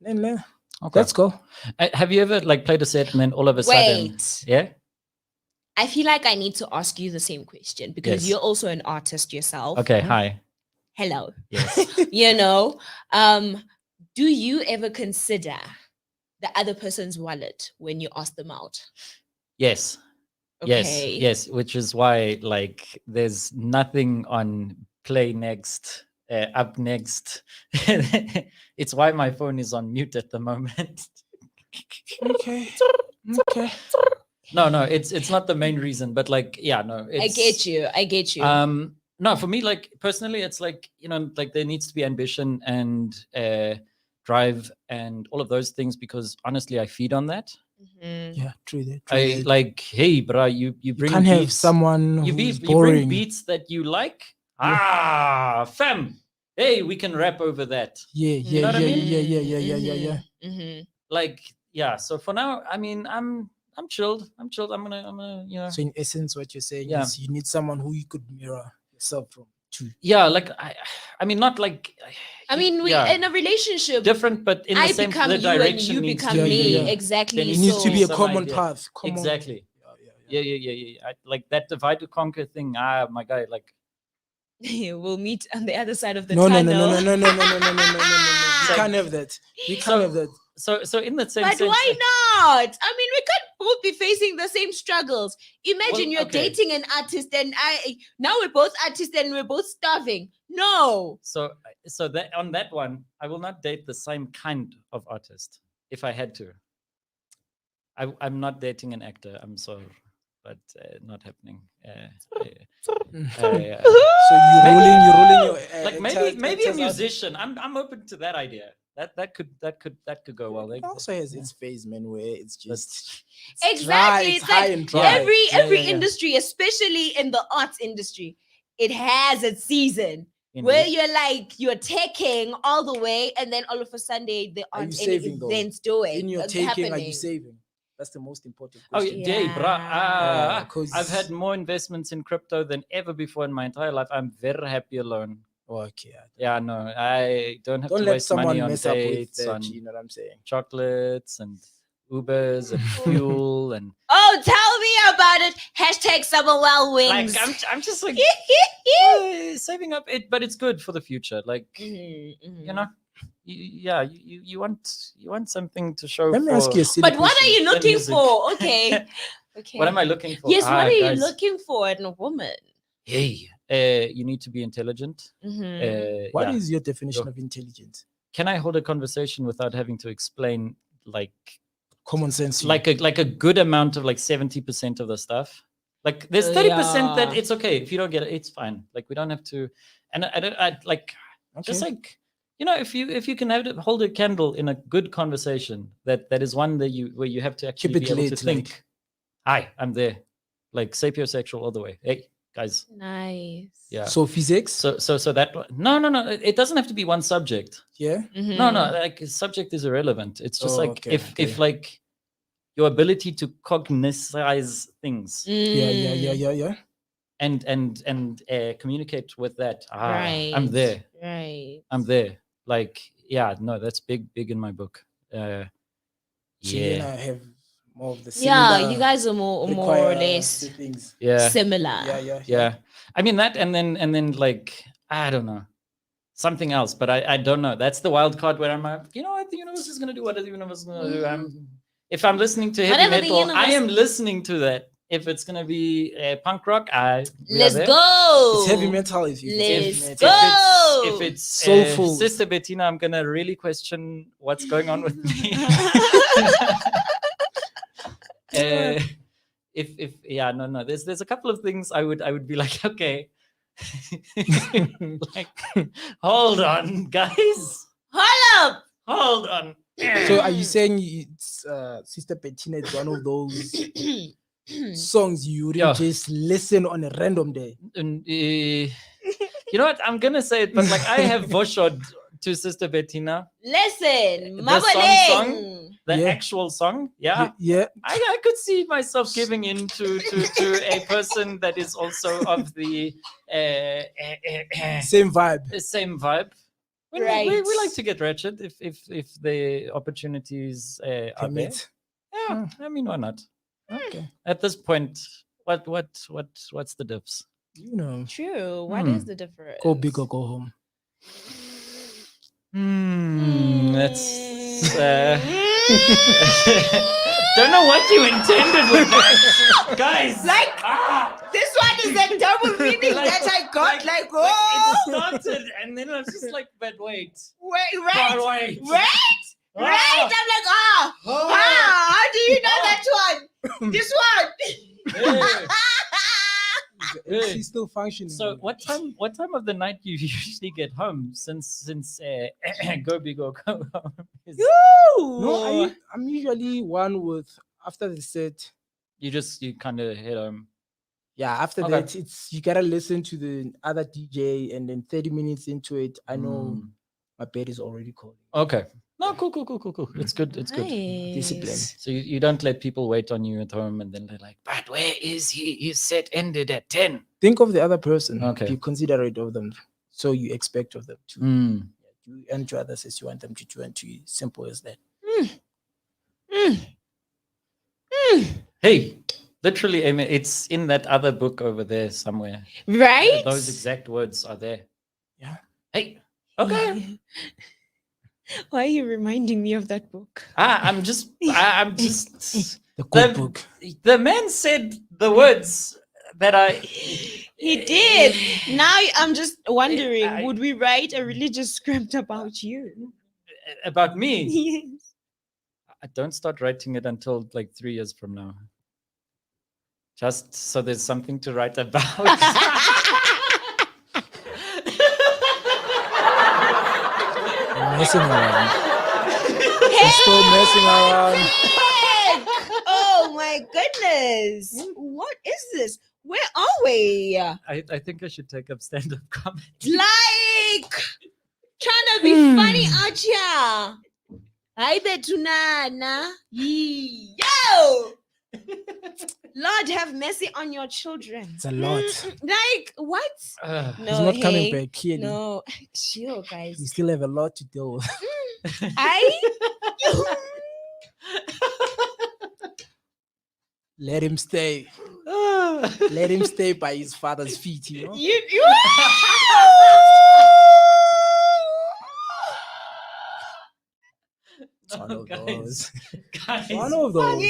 And let's go. Have you ever like played a set and then all of a sudden? Yeah. I feel like I need to ask you the same question because you're also an artist yourself. Okay. Hi. Hello. Yes. Do you ever consider the other person's wallet when you ask them out? Yes. Okay. Yes. Which is why, like, there's nothing on play next, up next. It's why my phone is on mute at the moment. Okay. No, it's not the main reason, but like, yeah, no, it's, I get you. No, for me, like personally, it's like, like there needs to be ambition and drive and all of those things, because honestly, I feed on that. Yeah, true that. I like, hey, bro, you bring can't beats, have someone you who's you bring boring. beats that you like. Fam, hey, we can rap over that. Yeah, You know what I mean? Yeah. Like, yeah. So for now, I mean, I'm chilled. I'm gonna. So in essence, what you're saying Yeah. is you need someone who you could mirror yourself from too. Yeah, like I mean, not like. I mean, we in a relationship, different, but in the I same become the you and direction you needs become to me. be- Exactly. there It needs to be a some common idea. path. Exactly. Yeah. Yeah. Like that divide to conquer thing. My guy, like. we'll meet on the other side of the No. tunnel. We can't have that. We can't have that. So in that same But sense, why like, not? I mean, we could both be facing the same struggles. Imagine Well, you're okay. dating an artist, and now we're both artists and we're both starving. No. So that on that one, I will not date the same kind of artist if I had to. I'm not dating an actor. I'm sorry, but not happening. So you're rolling your Like maybe a musician. I'm open to that idea. That could go well. It also has its phase, man, where it's just Exactly. it's It's high like and dry. every industry, especially in the arts industry, it has its season. Where you're taking all the way, and then all of a sudden there aren't any events doing. In your taking, are you saving? That's the most important question. Bruh. 'Cause- I've had more investments in crypto than ever before in my entire life. I'm very happy alone. Okay. Yeah, no, I don't have Don't to let waste money someone on mess up with dates, that. on You know what I'm saying? chocolates and Ubers and fuel and Oh, tell me about it. Hashtag Summerwell Wings. like I'm just like saving up it, but it's good for the future. Like you know, you want something to show. Let me ask you a silly But what are you looking music. for? Okay. What am I looking for? Yes, what are you guys, looking for in a woman? Hey, you need to be intelligent. What is your definition of intelligence? Can I hold a conversation without having to explain, like, common sense? Like a good amount of, like, 70% of the stuff. Like there's 30% that it's okay if you don't get it, it's fine. Like we don't have to. And I like just like, if you can hold a candle in a good conversation, that is one that where you have to actually be able to think. Hi, I'm there. Like sapiosexual all the way. Hey guys. Nice. Yeah. So physics. So that no. It doesn't have to be one subject. Yeah. No. Like subject is irrelevant. It's just like okay, if like your ability to cognize things. Yeah. And communicate with that. Right. I'm there. Right. I'm there. Like, yeah, no, that's big in my book. So you have more of the similar, yeah, you guys are more or less things. similar. Yeah. I mean that, and then like I don't know, something else, but I don't know. That's the wild card where I'm like, you know what, the universe is gonna do what the universe is gonna do. If I'm listening to heavy metal, I am listening to that. If it's gonna be punk rock, let's go. It's heavy metal. Let's go. If it's soulful, Sister Bettina, I'm gonna really question what's going on with me. If no, there's a couple of things I would be like, okay, like, hold on, guys, hold on. So are you saying it's Sister Bettina is one of those songs you wouldn't just listen on a random day? And, you know what? I'm gonna say it, but like I have voshod to Sister Bettina. Listen, the actual song. Yeah. I could see myself giving in to a person that is also of the same vibe. Same vibe. Right. We like to get wretched if the opportunities are there. Yeah, I mean, why not? Okay. At this point, what's the diffs? You know. True. What is the difference? Go big or go home. That's Don't know what you intended with that, guys. Like, this one is a double meaning that I got. Like, oh, it started, and then I was just like, but wait, right. wait. Right? I'm like, how do you know that one? This one. She's still functioning. So what time of the night you usually get home? Since go big or go home? No, I'm usually one with after the set. You kind of head home. Yeah, after that, it's you gotta listen to the other DJ, and then 30 minutes into it, I know my bed is already calling. Okay. No, cool. It's good. It's good. Discipline. So you don't let people wait on you at home, and then they're like, "But where is he? His set ended at 10." Think of the other person. Okay. Be considerate of them. So you expect of them to. You enjoy others as you want them to do, and to you. Simple as that. Hey, literally, Amy, it's in that other book over there somewhere. Right? Those exact words are there. Yeah. Hey. Okay. Why are you reminding me of that book? I'm just The good book. The man said the words that He did. Now I'm just wondering, would we write a religious script about you? About me. Yes. I don't start writing it until like 3 years from now. Just so there's something to write about. Messing around. She's still messing around. Oh my goodness. What is this? Where are we? I think I should take up stand-up comedy. Like trying to be funny out here. Hi Betunana. Yo! Lord have mercy on your children. It's a lot. Like what? No, he's not coming back. Clearly. No, chill, guys. We still have a lot to deal with. Let him stay. Let him stay by his father's feet, you know? One of those. Guys. One of those.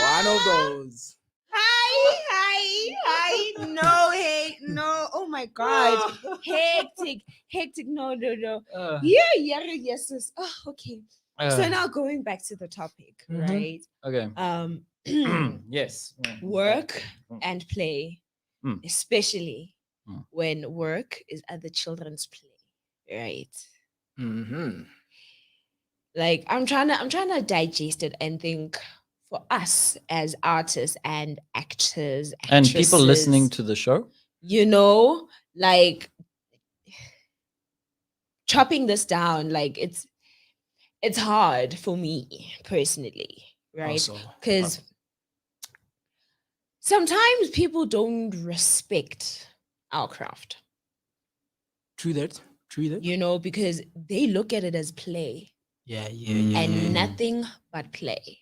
One of those. Hi. No, hey, no. Oh my God. Hectic. No. Yes. Oh, okay. So now going back to the topic, right? Okay. Yes. Work and play, especially when work is other children's play, right? Like I'm trying to digest it and think for us as artists and actors, and people listening to the show, you know, like chopping this down, like it's hard for me personally, right? Because sometimes people don't respect our craft. True that. You know, because they look at it as play. Yeah. And nothing but play.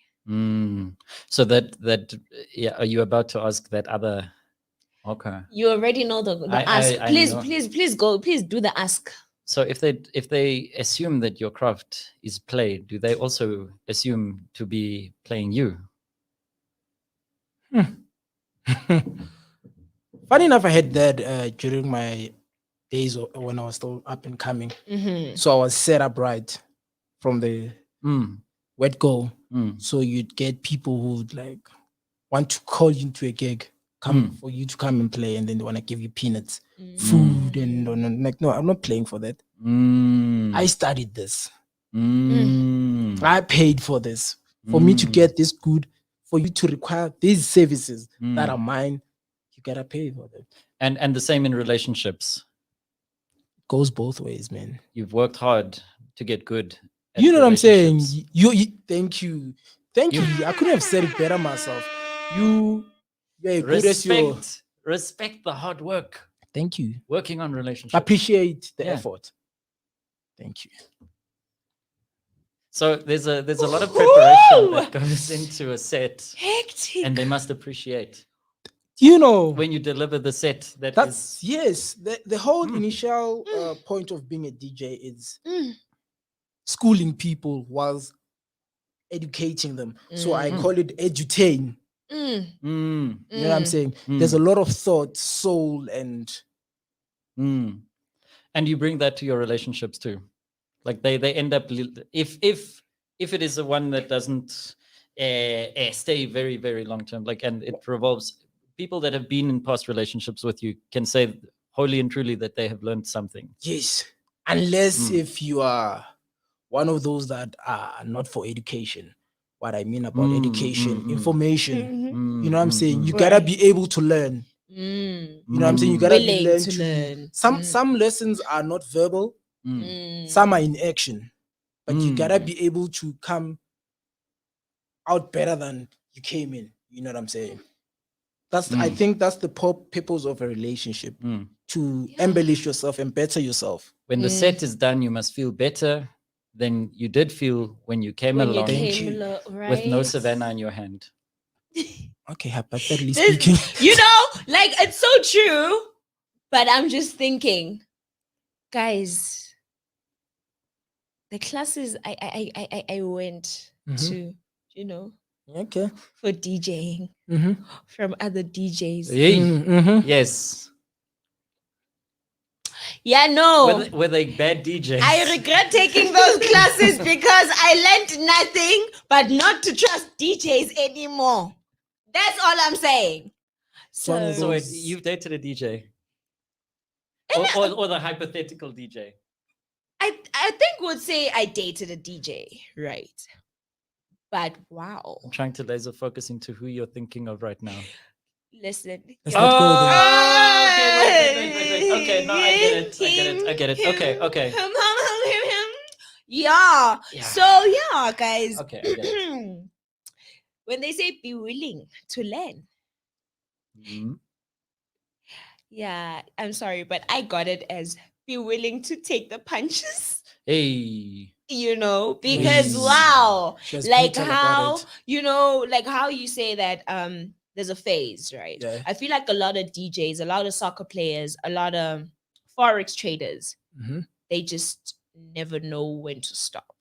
So that are you about to ask that other? Okay. You already know the ask. Please go. Please do the ask. So if they assume that your craft is play, do they also assume to be playing you? Funny enough, I had that during my days when I was still up and coming. So I was set up right from the word go. So you'd get people who would like want to call you into a gig, for you to come and play, and then they want to give you peanuts, food, and like, no, I'm not playing for that. I studied this. I paid for this. For me to get this good, for you to require these services that are mine, you gotta pay for them. And the same in relationships. It goes both ways, man. You've worked hard to get good. You know what I'm saying? You thank you. I couldn't have said it better myself. You're good as your respect the hard work. Thank you. Working on relationships. Appreciate the effort. Thank you. So there's a lot of preparation that goes into a set. Hectic. And they must appreciate. You know, when you deliver the set, that's yes. The whole initial point of being a DJ is schooling people whilst educating them. So I call it edutain. You know what I'm saying? There's a lot of thought, soul, and you bring that to your relationships too. Like they end up if it is the one that doesn't stay very very long term, like, and it revolves people that have been in past relationships with you can say wholly and truly that they have learned something. Yes, unless if you are one of those that are not for education. What I mean about education, information, you know what I'm saying? You gotta be able to learn. You know what I'm saying? You gotta be Willing learn to learn. Some lessons are not verbal, some are in action, but you gotta be able to come out better than you came in. You know what I'm saying? I think that's the purpose of a relationship, to embellish yourself and better yourself. When the set is done, you must feel better than you did feel when you came along, Right? with no Savannah in your hand. Okay, hypothetically speaking. You know, like, it's so true. But I'm just thinking, guys, the classes I went to, you know, okay, for DJing from other DJs. Yes. Yeah, no. Were they bad DJs? I regret taking those classes because I learned nothing but not to trust DJs anymore. That's all I'm saying. So you've dated a DJ? Or the hypothetical DJ? I think would say I dated a DJ, right? But wow. I'm trying to laser focus into who you're thinking of right now. Listen. Let's not go there. Okay, wait. Okay, no, I get it. Okay. Yeah. So yeah, guys. Okay, I get it. When they say be willing to learn. Yeah, I'm sorry, but I got it as be willing to take the punches. Hey. You know, because wow, like how, you know, like how you say that there's a phase, right? Yeah. I feel like a lot of DJs, a lot of soccer players, a lot of Forex traders, they just never know when to stop.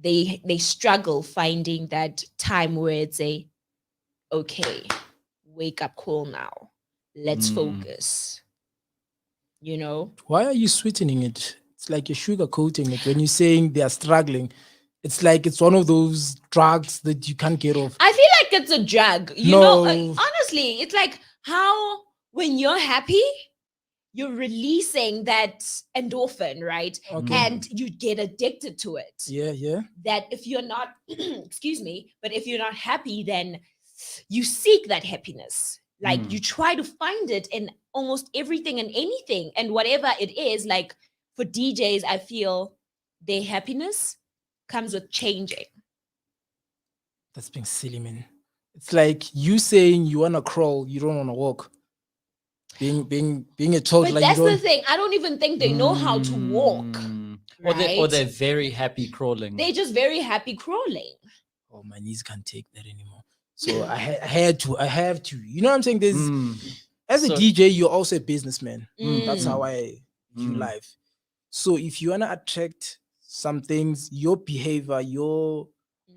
They struggle finding that time where it's okay, wake up call now. Let's focus. You know? Why are you sweetening it? It's like you're sugarcoating it. When you're saying they are struggling, it's like it's one of those drugs that you can't get off. I feel like it's a drug. You know, honestly, it's like how when you're happy, you're releasing that endorphin, right? Okay. And you get addicted to it. Yeah. That if you're not, excuse me, but if you're not happy, then you seek that happiness. Like you try to find it in almost everything and anything. And whatever it is, like for DJs, I feel their happiness comes with changing. That's being silly, man. It's like you saying you want to crawl, you don't want to walk. Being a child. But like that's the thing. I don't even think they know how to walk. Right? Or they're very happy crawling. They're just very happy crawling. Oh, my knees can't take that anymore. So I have to. You know what I'm saying? There's as a DJ, you're also a businessman. That's how I view life. So if you want to attract some things, your behavior, your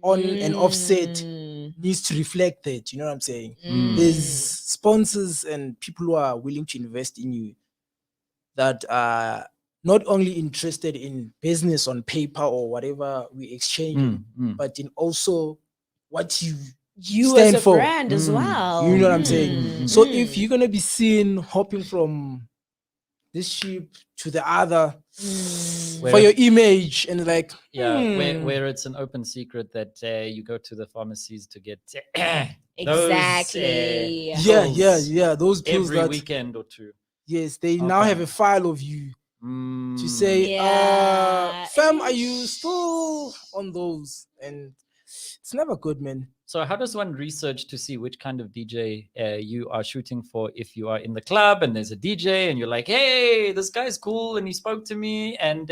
on and offset needs to reflect that. You know what I'm saying? There's sponsors and people who are willing to invest in you that are not only interested in business on paper or whatever we exchange, but in also what you stand as a for. Brand as well. You know what I'm saying? So if you're gonna be seen hopping from this ship to the other for your image and like where it's an open secret that you go to the pharmacies to get exactly those pills every weekend or two. Yes, they now have a file of you to say, fam, are you still on those? And it's never good, man. So how does one research to see which kind of DJ you are shooting for? If you are in the club and there's a DJ and you're like, hey, this guy's cool and he spoke to me and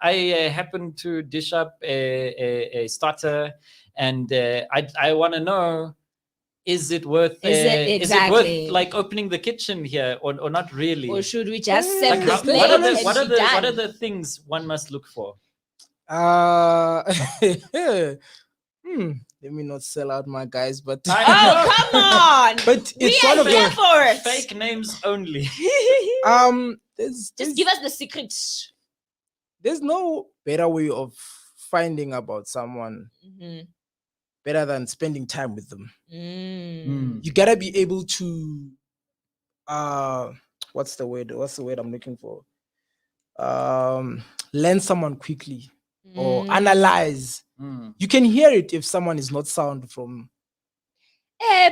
I happened to dish up a starter and I want to know is it worth is it worth like opening the kitchen here or not really? Or should we just set like the plate what are the things one must look for? Let me not sell out my guys, but oh come on! But it's we are here for it. Fake names only. Just give us the secrets. There's no better way of finding about someone better than spending time with them. You gotta be able to what's the word I'm looking for? Learn someone quickly or analyze. You can hear it if someone is not sound from.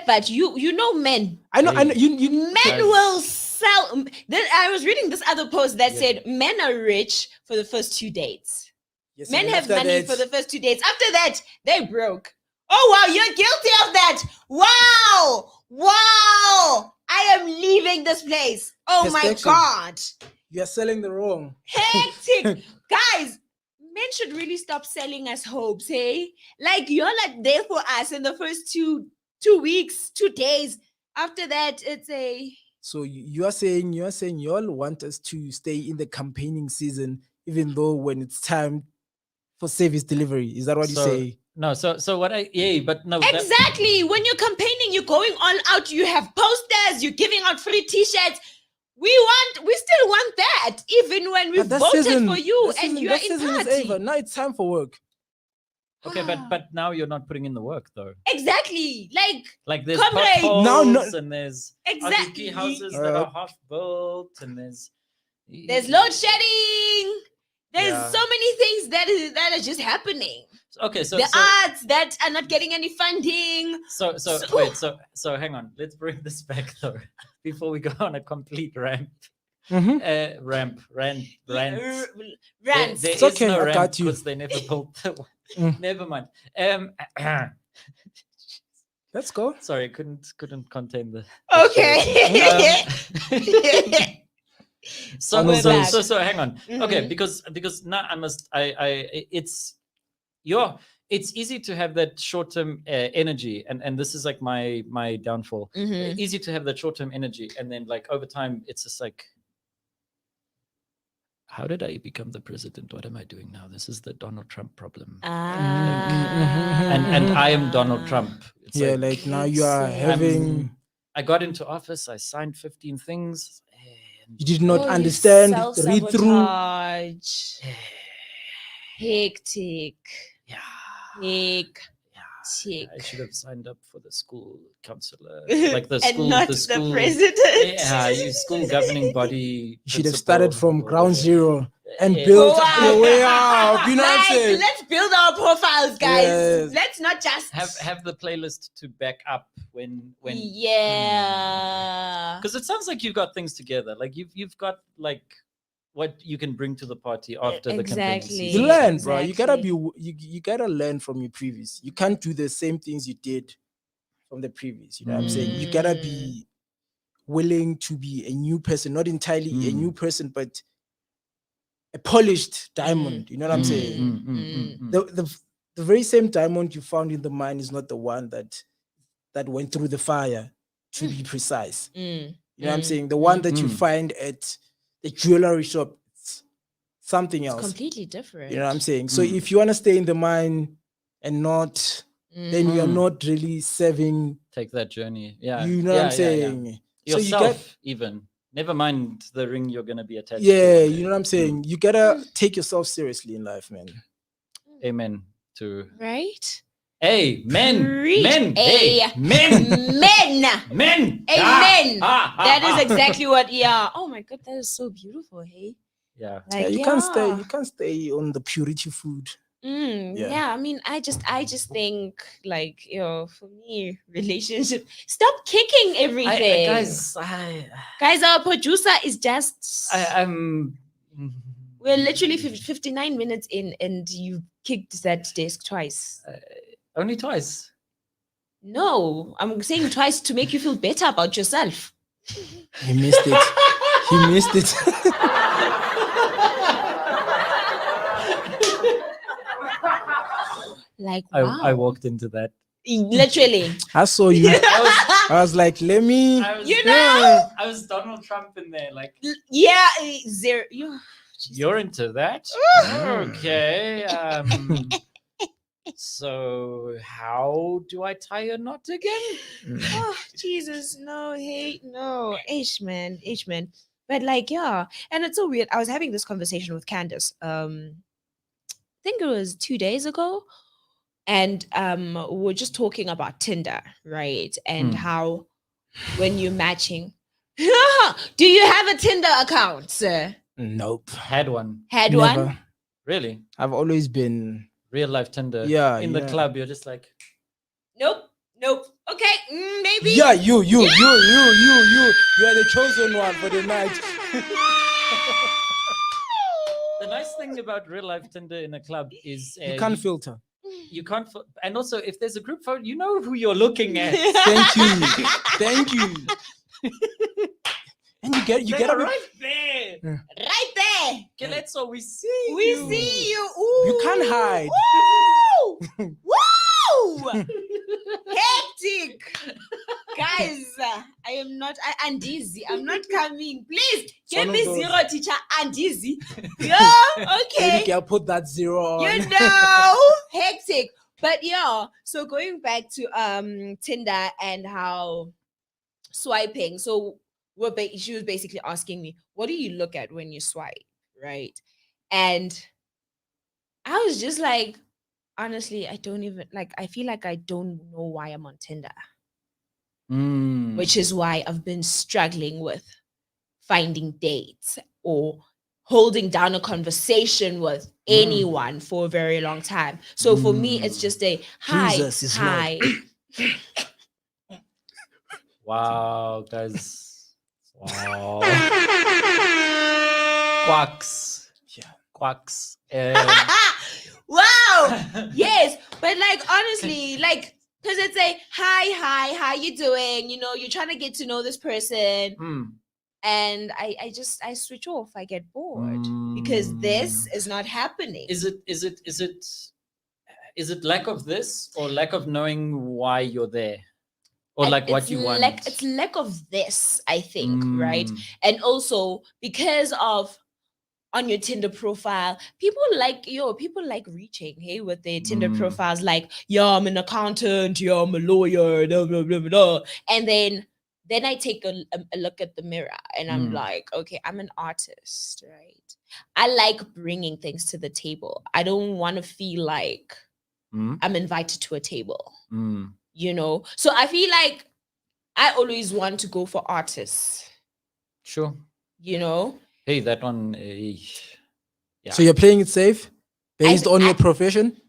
But you know men. I know. You men will sell. I was reading this other post that said men are rich for the first 2 dates. Yes, men have money for the first 2 dates. After that, they broke. Oh wow, you're guilty of that. Wow. I am leaving this place. Oh my God. You're selling the wrong. Hectic. Guys, men should really stop selling us hopes, hey? Like you're like there for us in the first two weeks, 2 days. After that, it's a. So you're saying you all want us to stay in the campaigning season, even though when it's time for service delivery. Is that what you say? No, so what but no. Exactly. When you're campaigning, you're going all out. You have posters. You're giving out free T-shirts. We still want that, even when we voted for you and you're in party. Now it's time for work. Okay, but now you're not putting in the work though. Exactly. Like there's potholes and there's exactly houses that are half built and there's load shedding. There's so many things that are just happening. Okay, so the arts that are not getting any funding. So hang on. Let's bring this back though, before we go on a complete rant. Rant. There is no ramp because they never built the one. Never mind. Let's go. Sorry, couldn't contain the. Okay. So hang on. Okay, because now it's easy to have that short-term energy, and this is like my downfall. Easy to have that short-term energy, and then like over time, it's just like, how did I become the president? What am I doing now? This is the Donald Trump problem. And I am Donald Trump. It's like now you are having. I got into office. I signed 15 things. You did not understand, read through. Hectic. I should have signed up for the school councillor, like the and school, not the school, the president. You school governing body. You should have started from ground zero and built your way up. You know what I'm saying? Let's build our profiles, guys. Yes. Let's not just have the playlist to back up when. Yeah. Because it sounds like you've got things together. Like you've got like what you can bring to the party after the campaign season. You learn, bro. You gotta you gotta learn from your previous. You can't do the same things you did from the previous. You know what I'm saying? You gotta be willing to be a new person, not entirely a new person, but a polished diamond. You know what I'm saying? The very same diamond you found in the mine is not the one that went through the fire, to be precise. You know what I'm saying? The one that you find at the jewelry shop, it's something else. It's completely different. You know what I'm saying? So if you want to stay in the mine and not, then you are not really serving. Take that journey. Yeah. You know what I'm saying? Yeah. Yourself, even. Never mind the ring you're going to be attached to. Yeah, you know what I'm saying? You got to take yourself seriously in life, man. Amen to. Right? Hey, men. Men. Amen. That is exactly what. Yeah. Oh my God, that is so beautiful. Hey. Yeah. Like, you can't stay. You can't stay on the purity food. I mean, I just think like, for me, relationship. Stop kicking everything, guys. Guys, our producer is just. I'm. We're literally 59 minutes in, and you kicked that desk twice. Only twice. No, I'm saying twice to make you feel better about yourself. He missed it. He missed it. Like, wow. I walked into that. Literally. I saw you. I I was like, let me. I was Donald Trump in there. Like, Yeah, zero. you're into that? Okay. So how do I tie a knot again? Oh, Jesus, no, hey, no, H man. But like, yeah, and it's so weird. I was having this conversation with Candace. I think it was 2 days ago, and we we're just talking about Tinder, right? And how when you're matching, do you have a Tinder account, sir? Nope. Had one. Had Never. one? Really? I've always been. Real life Tinder. Yeah, In the yeah. club, you're just like, Nope. Okay, maybe. Yeah, you are the chosen one for the night. the nice thing about real life Tinder in a club is You can't filter. you can't, and also if there's a group photo, you know who you're looking at. Thank you. And you get right there. Right there. Okay, let's all we see. We see you. Ooh. You can't hide. Woo! Woo! Hectic. Guys, I am not. I'm dizzy. I'm not coming. Please give me zero, teacher. I'm dizzy. Yeah, okay. Maybe I'll put that zero on. You know, hectic. But yeah, so going back to Tinder and how swiping. So she was basically asking me, what do you look at when you swipe, right? And I was just like, honestly, I don't even like. I feel like I don't know why I'm on Tinder, which is why I've been struggling with finding dates or holding down a conversation with anyone for a very long time. So for me, it's just a hi, Jesus is hi. Wow, guys. Wow. Quacks. Yeah. Quacks. Wow. Yes, but like honestly, like because it's a hi, how you doing? You know, you're trying to get to know this person. And I switch off. I get bored because this is not happening. Is it lack of this or lack of knowing why you're there? Or like what you want? It's lack of this, I think, right? And also because of on your Tinder profile, people like reaching, hey, with their Tinder profiles, like, yeah, I'm an accountant, yeah, I'm a lawyer, blah, blah, blah, blah. And then I take a look at the mirror and I'm like, okay, I'm an artist, right? I like bringing things to the table. I don't want to feel like I'm invited to a table, you know? So I feel like I always want to go for artists. Sure. You know? Hey, that one. Yeah. So you're playing it safe based on your profession?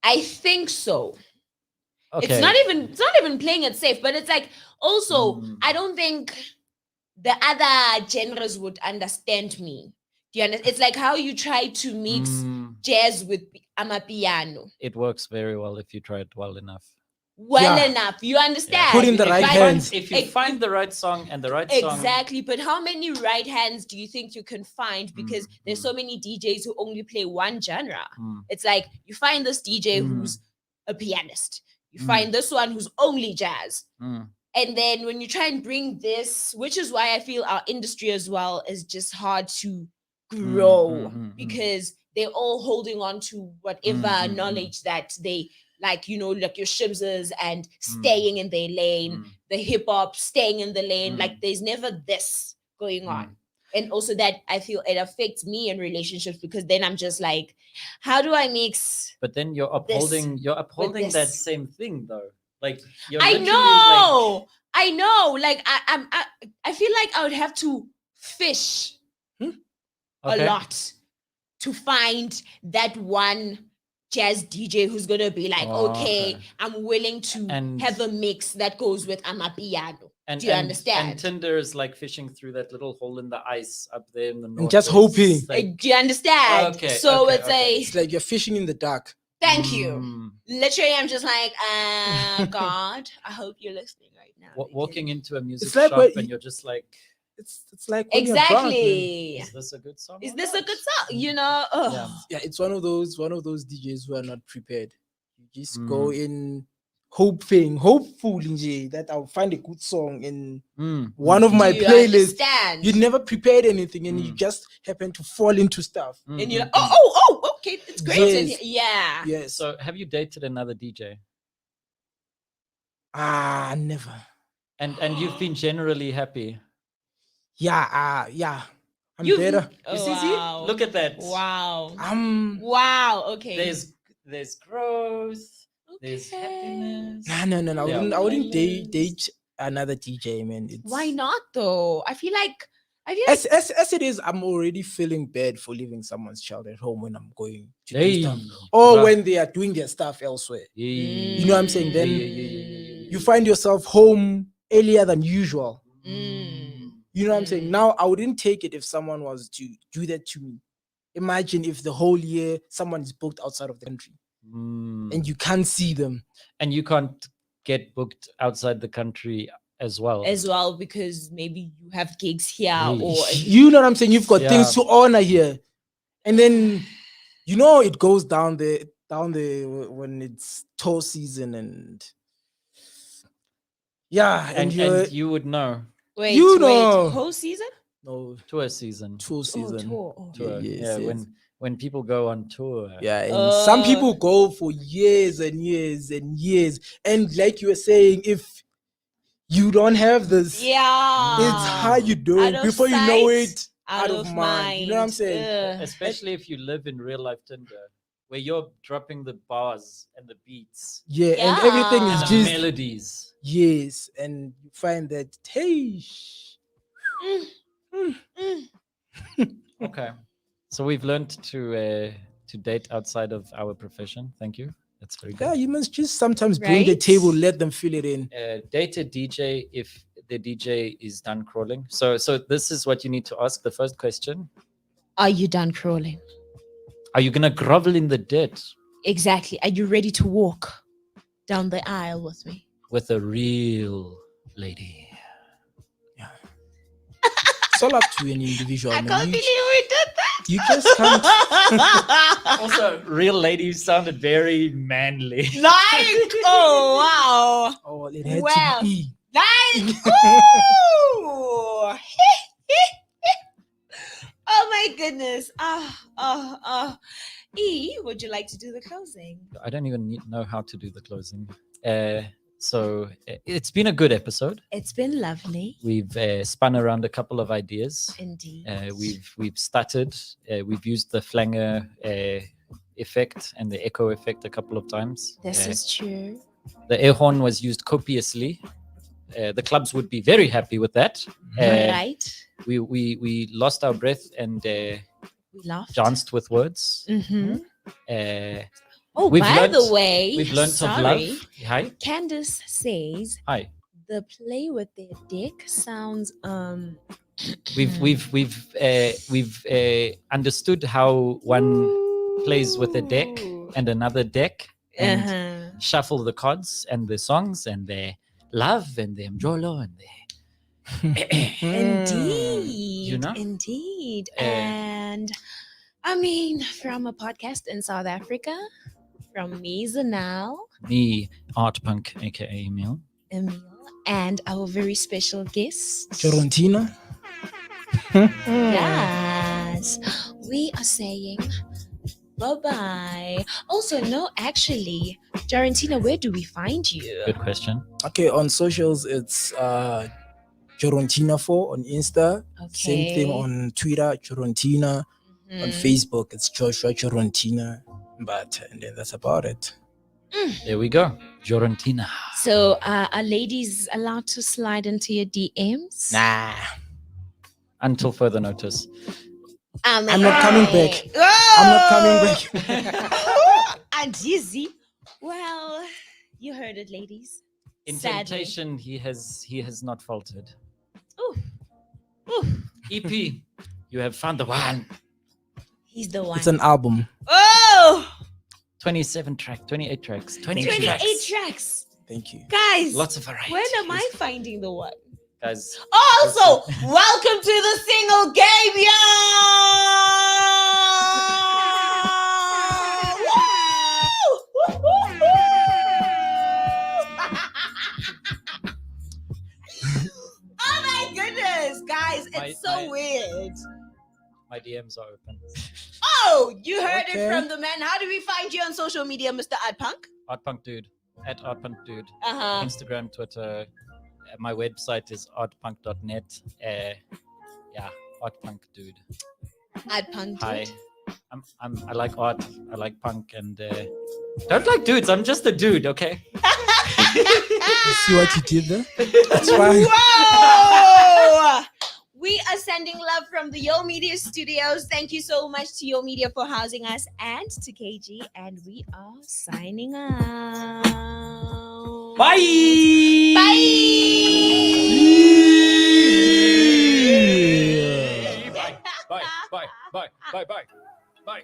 I think so. Okay. It's not even playing it safe, but it's like also I don't think the other genres would understand me. Do you understand? It's like how you try to mix jazz with amapiano. It works very well if you try it well enough. Enough, you understand? Put in the right hands. If you find the right song and the right song. Exactly, but how many right hands do you think you can find? Because there's so many DJs who only play one genre. It's like you find this DJ who's a pianist. You find this one who's only jazz. And then when you try and bring this, which is why I feel our industry as well is just hard to grow because they're all holding on to whatever knowledge that they like, you know, like your shimzers and staying in their lane, the hip hop staying in the lane. Like there's never this going on. And also that I feel it affects me in relationships because then I'm just like, how do I mix? But then you're upholding that same thing though. Like you're I know. Like I feel like I would have to fish a lot to find that one jazz DJ who's gonna be like, okay, I'm willing to have a mix that goes with amapiano. Do you understand? And Tinder is like fishing through that little hole in the ice up there in the north. And just hoping. Like, do you understand? Okay. So it's like you're fishing in the dark. Thank you. Literally, I'm just like, God, I hope you're listening right now. Walking into a music like shop and you're just like, it's like exactly. Is this a good song? Is this a good song? You know? Yeah, it's one of those DJs who are not prepared. You just go in hopeful that I'll find a good song in one of Do my you playlists. understand? You never prepared anything and you just happen to fall into stuff. And you're like, oh, okay, it's great. Yes. Yeah. Yes. So have you dated another DJ? Never. And you've been generally happy? Yeah. I'm better. You see? Look at that. Wow. Wow. Okay. There's growth. There's happiness. No. I wouldn't date another DJ, man. Why not though? I feel like as it is, I'm already feeling bad for leaving someone's child at home when I'm going to do stuff, or when they are doing their stuff elsewhere. You know what I'm saying? Then you find yourself home earlier than usual. You know what I'm saying? Now I wouldn't take it if someone was to do that to me. Imagine if the whole year someone is booked outside of the country and you can't see them, and you can't get booked outside the country as well, because maybe you have gigs here or you know what I'm saying, you've got things to honor here, and then it goes down there when it's tour season and and you would know. Wait, whole season? No, tour season. Tour. Yes. When people go on tour. Yeah, and some people go for years and years and years. And like you were saying, if you don't have this, it's how you do it. Before you know it, out of mind. You know what I'm saying? Especially if you live in real life Tinder, where you're dropping the bars and the beats. Yeah. And everything is and just melodies. Yes, and you find that, hey. Okay. So we've learned to date outside of our profession. Thank you. That's very good. Yeah, you must just sometimes bring the table, let them feel it in. Date a DJ if the DJ is done crawling. So this is what you need to ask. The first question. Are you done crawling? Are you gonna grovel in the dirt? Exactly. Are you ready to walk down the aisle with me? With a real lady. Yeah. It's all up to an individual. I can't believe we did that. You just can't. Also, real lady sounded very manly. Like, oh wow. Oh, it had to be. Like, ooh. Oh my goodness. E, would you like to do the closing? I don't even know how to do the closing. So it's been a good episode. It's been lovely. We've spun around a couple of ideas. Indeed. We've stuttered. We've used the flanger effect and the echo effect a couple of times. This is true. The air horn was used copiously. The clubs would be very happy with that. Right. We lost our breath and we laughed. danced with words. Mm-hmm. By the way, we've learned of love. Hi. Candace says, hi. The play with their dick sounds We've understood how one plays with a deck and another deck and shuffle the cards and the songs and the love and the mjolo and the indeed, indeed. And I mean, from a podcast in South Africa, from me, Zanal, me, Art Punk, aka Emil, and our very special guest, Jorontinah. Yes, we are saying bye-bye. Also, no, actually, Jorontinah, where do we find you? Good question. Okay, on socials, it's Jorontinah4 on Insta. Okay. Same thing on Twitter, Jorontinah. On Facebook, it's Joshua Jorontinah. And then that's about it. There we go. Jorontinah. So, are ladies allowed to slide into your DMs? Nah. Until further notice. I'm not coming back. Oh! I'm not coming back. And easy. Well, you heard it, ladies. In temptation, he has not faltered. Ooh. Ooh. EP, you have found the one. He's the one. It's an album. Oh! 28 tracks. 28 tracks. Thank you. Guys. Lots of variety. When am I finding the one? Guys. Also, welcome to the single game, y'all! My DMs are open. Oh, you heard it from the man. How do we find you on social media, Mr. Artpunk? Artpunk Dude. At Artpunk Dude. Uh-huh. Instagram, Twitter. My website is artpunk.net. Yeah, Artpunk Dude. Artpunk Dude. Hi. I like art. I like punk, and don't like dudes. I'm just a dude, okay? You see what you did there? That's fine. Whoa! We are sending love from the Yo Media Studios. Thank you so much to Yo Media for housing us and to KG. And we are signing out. Bye! Bye!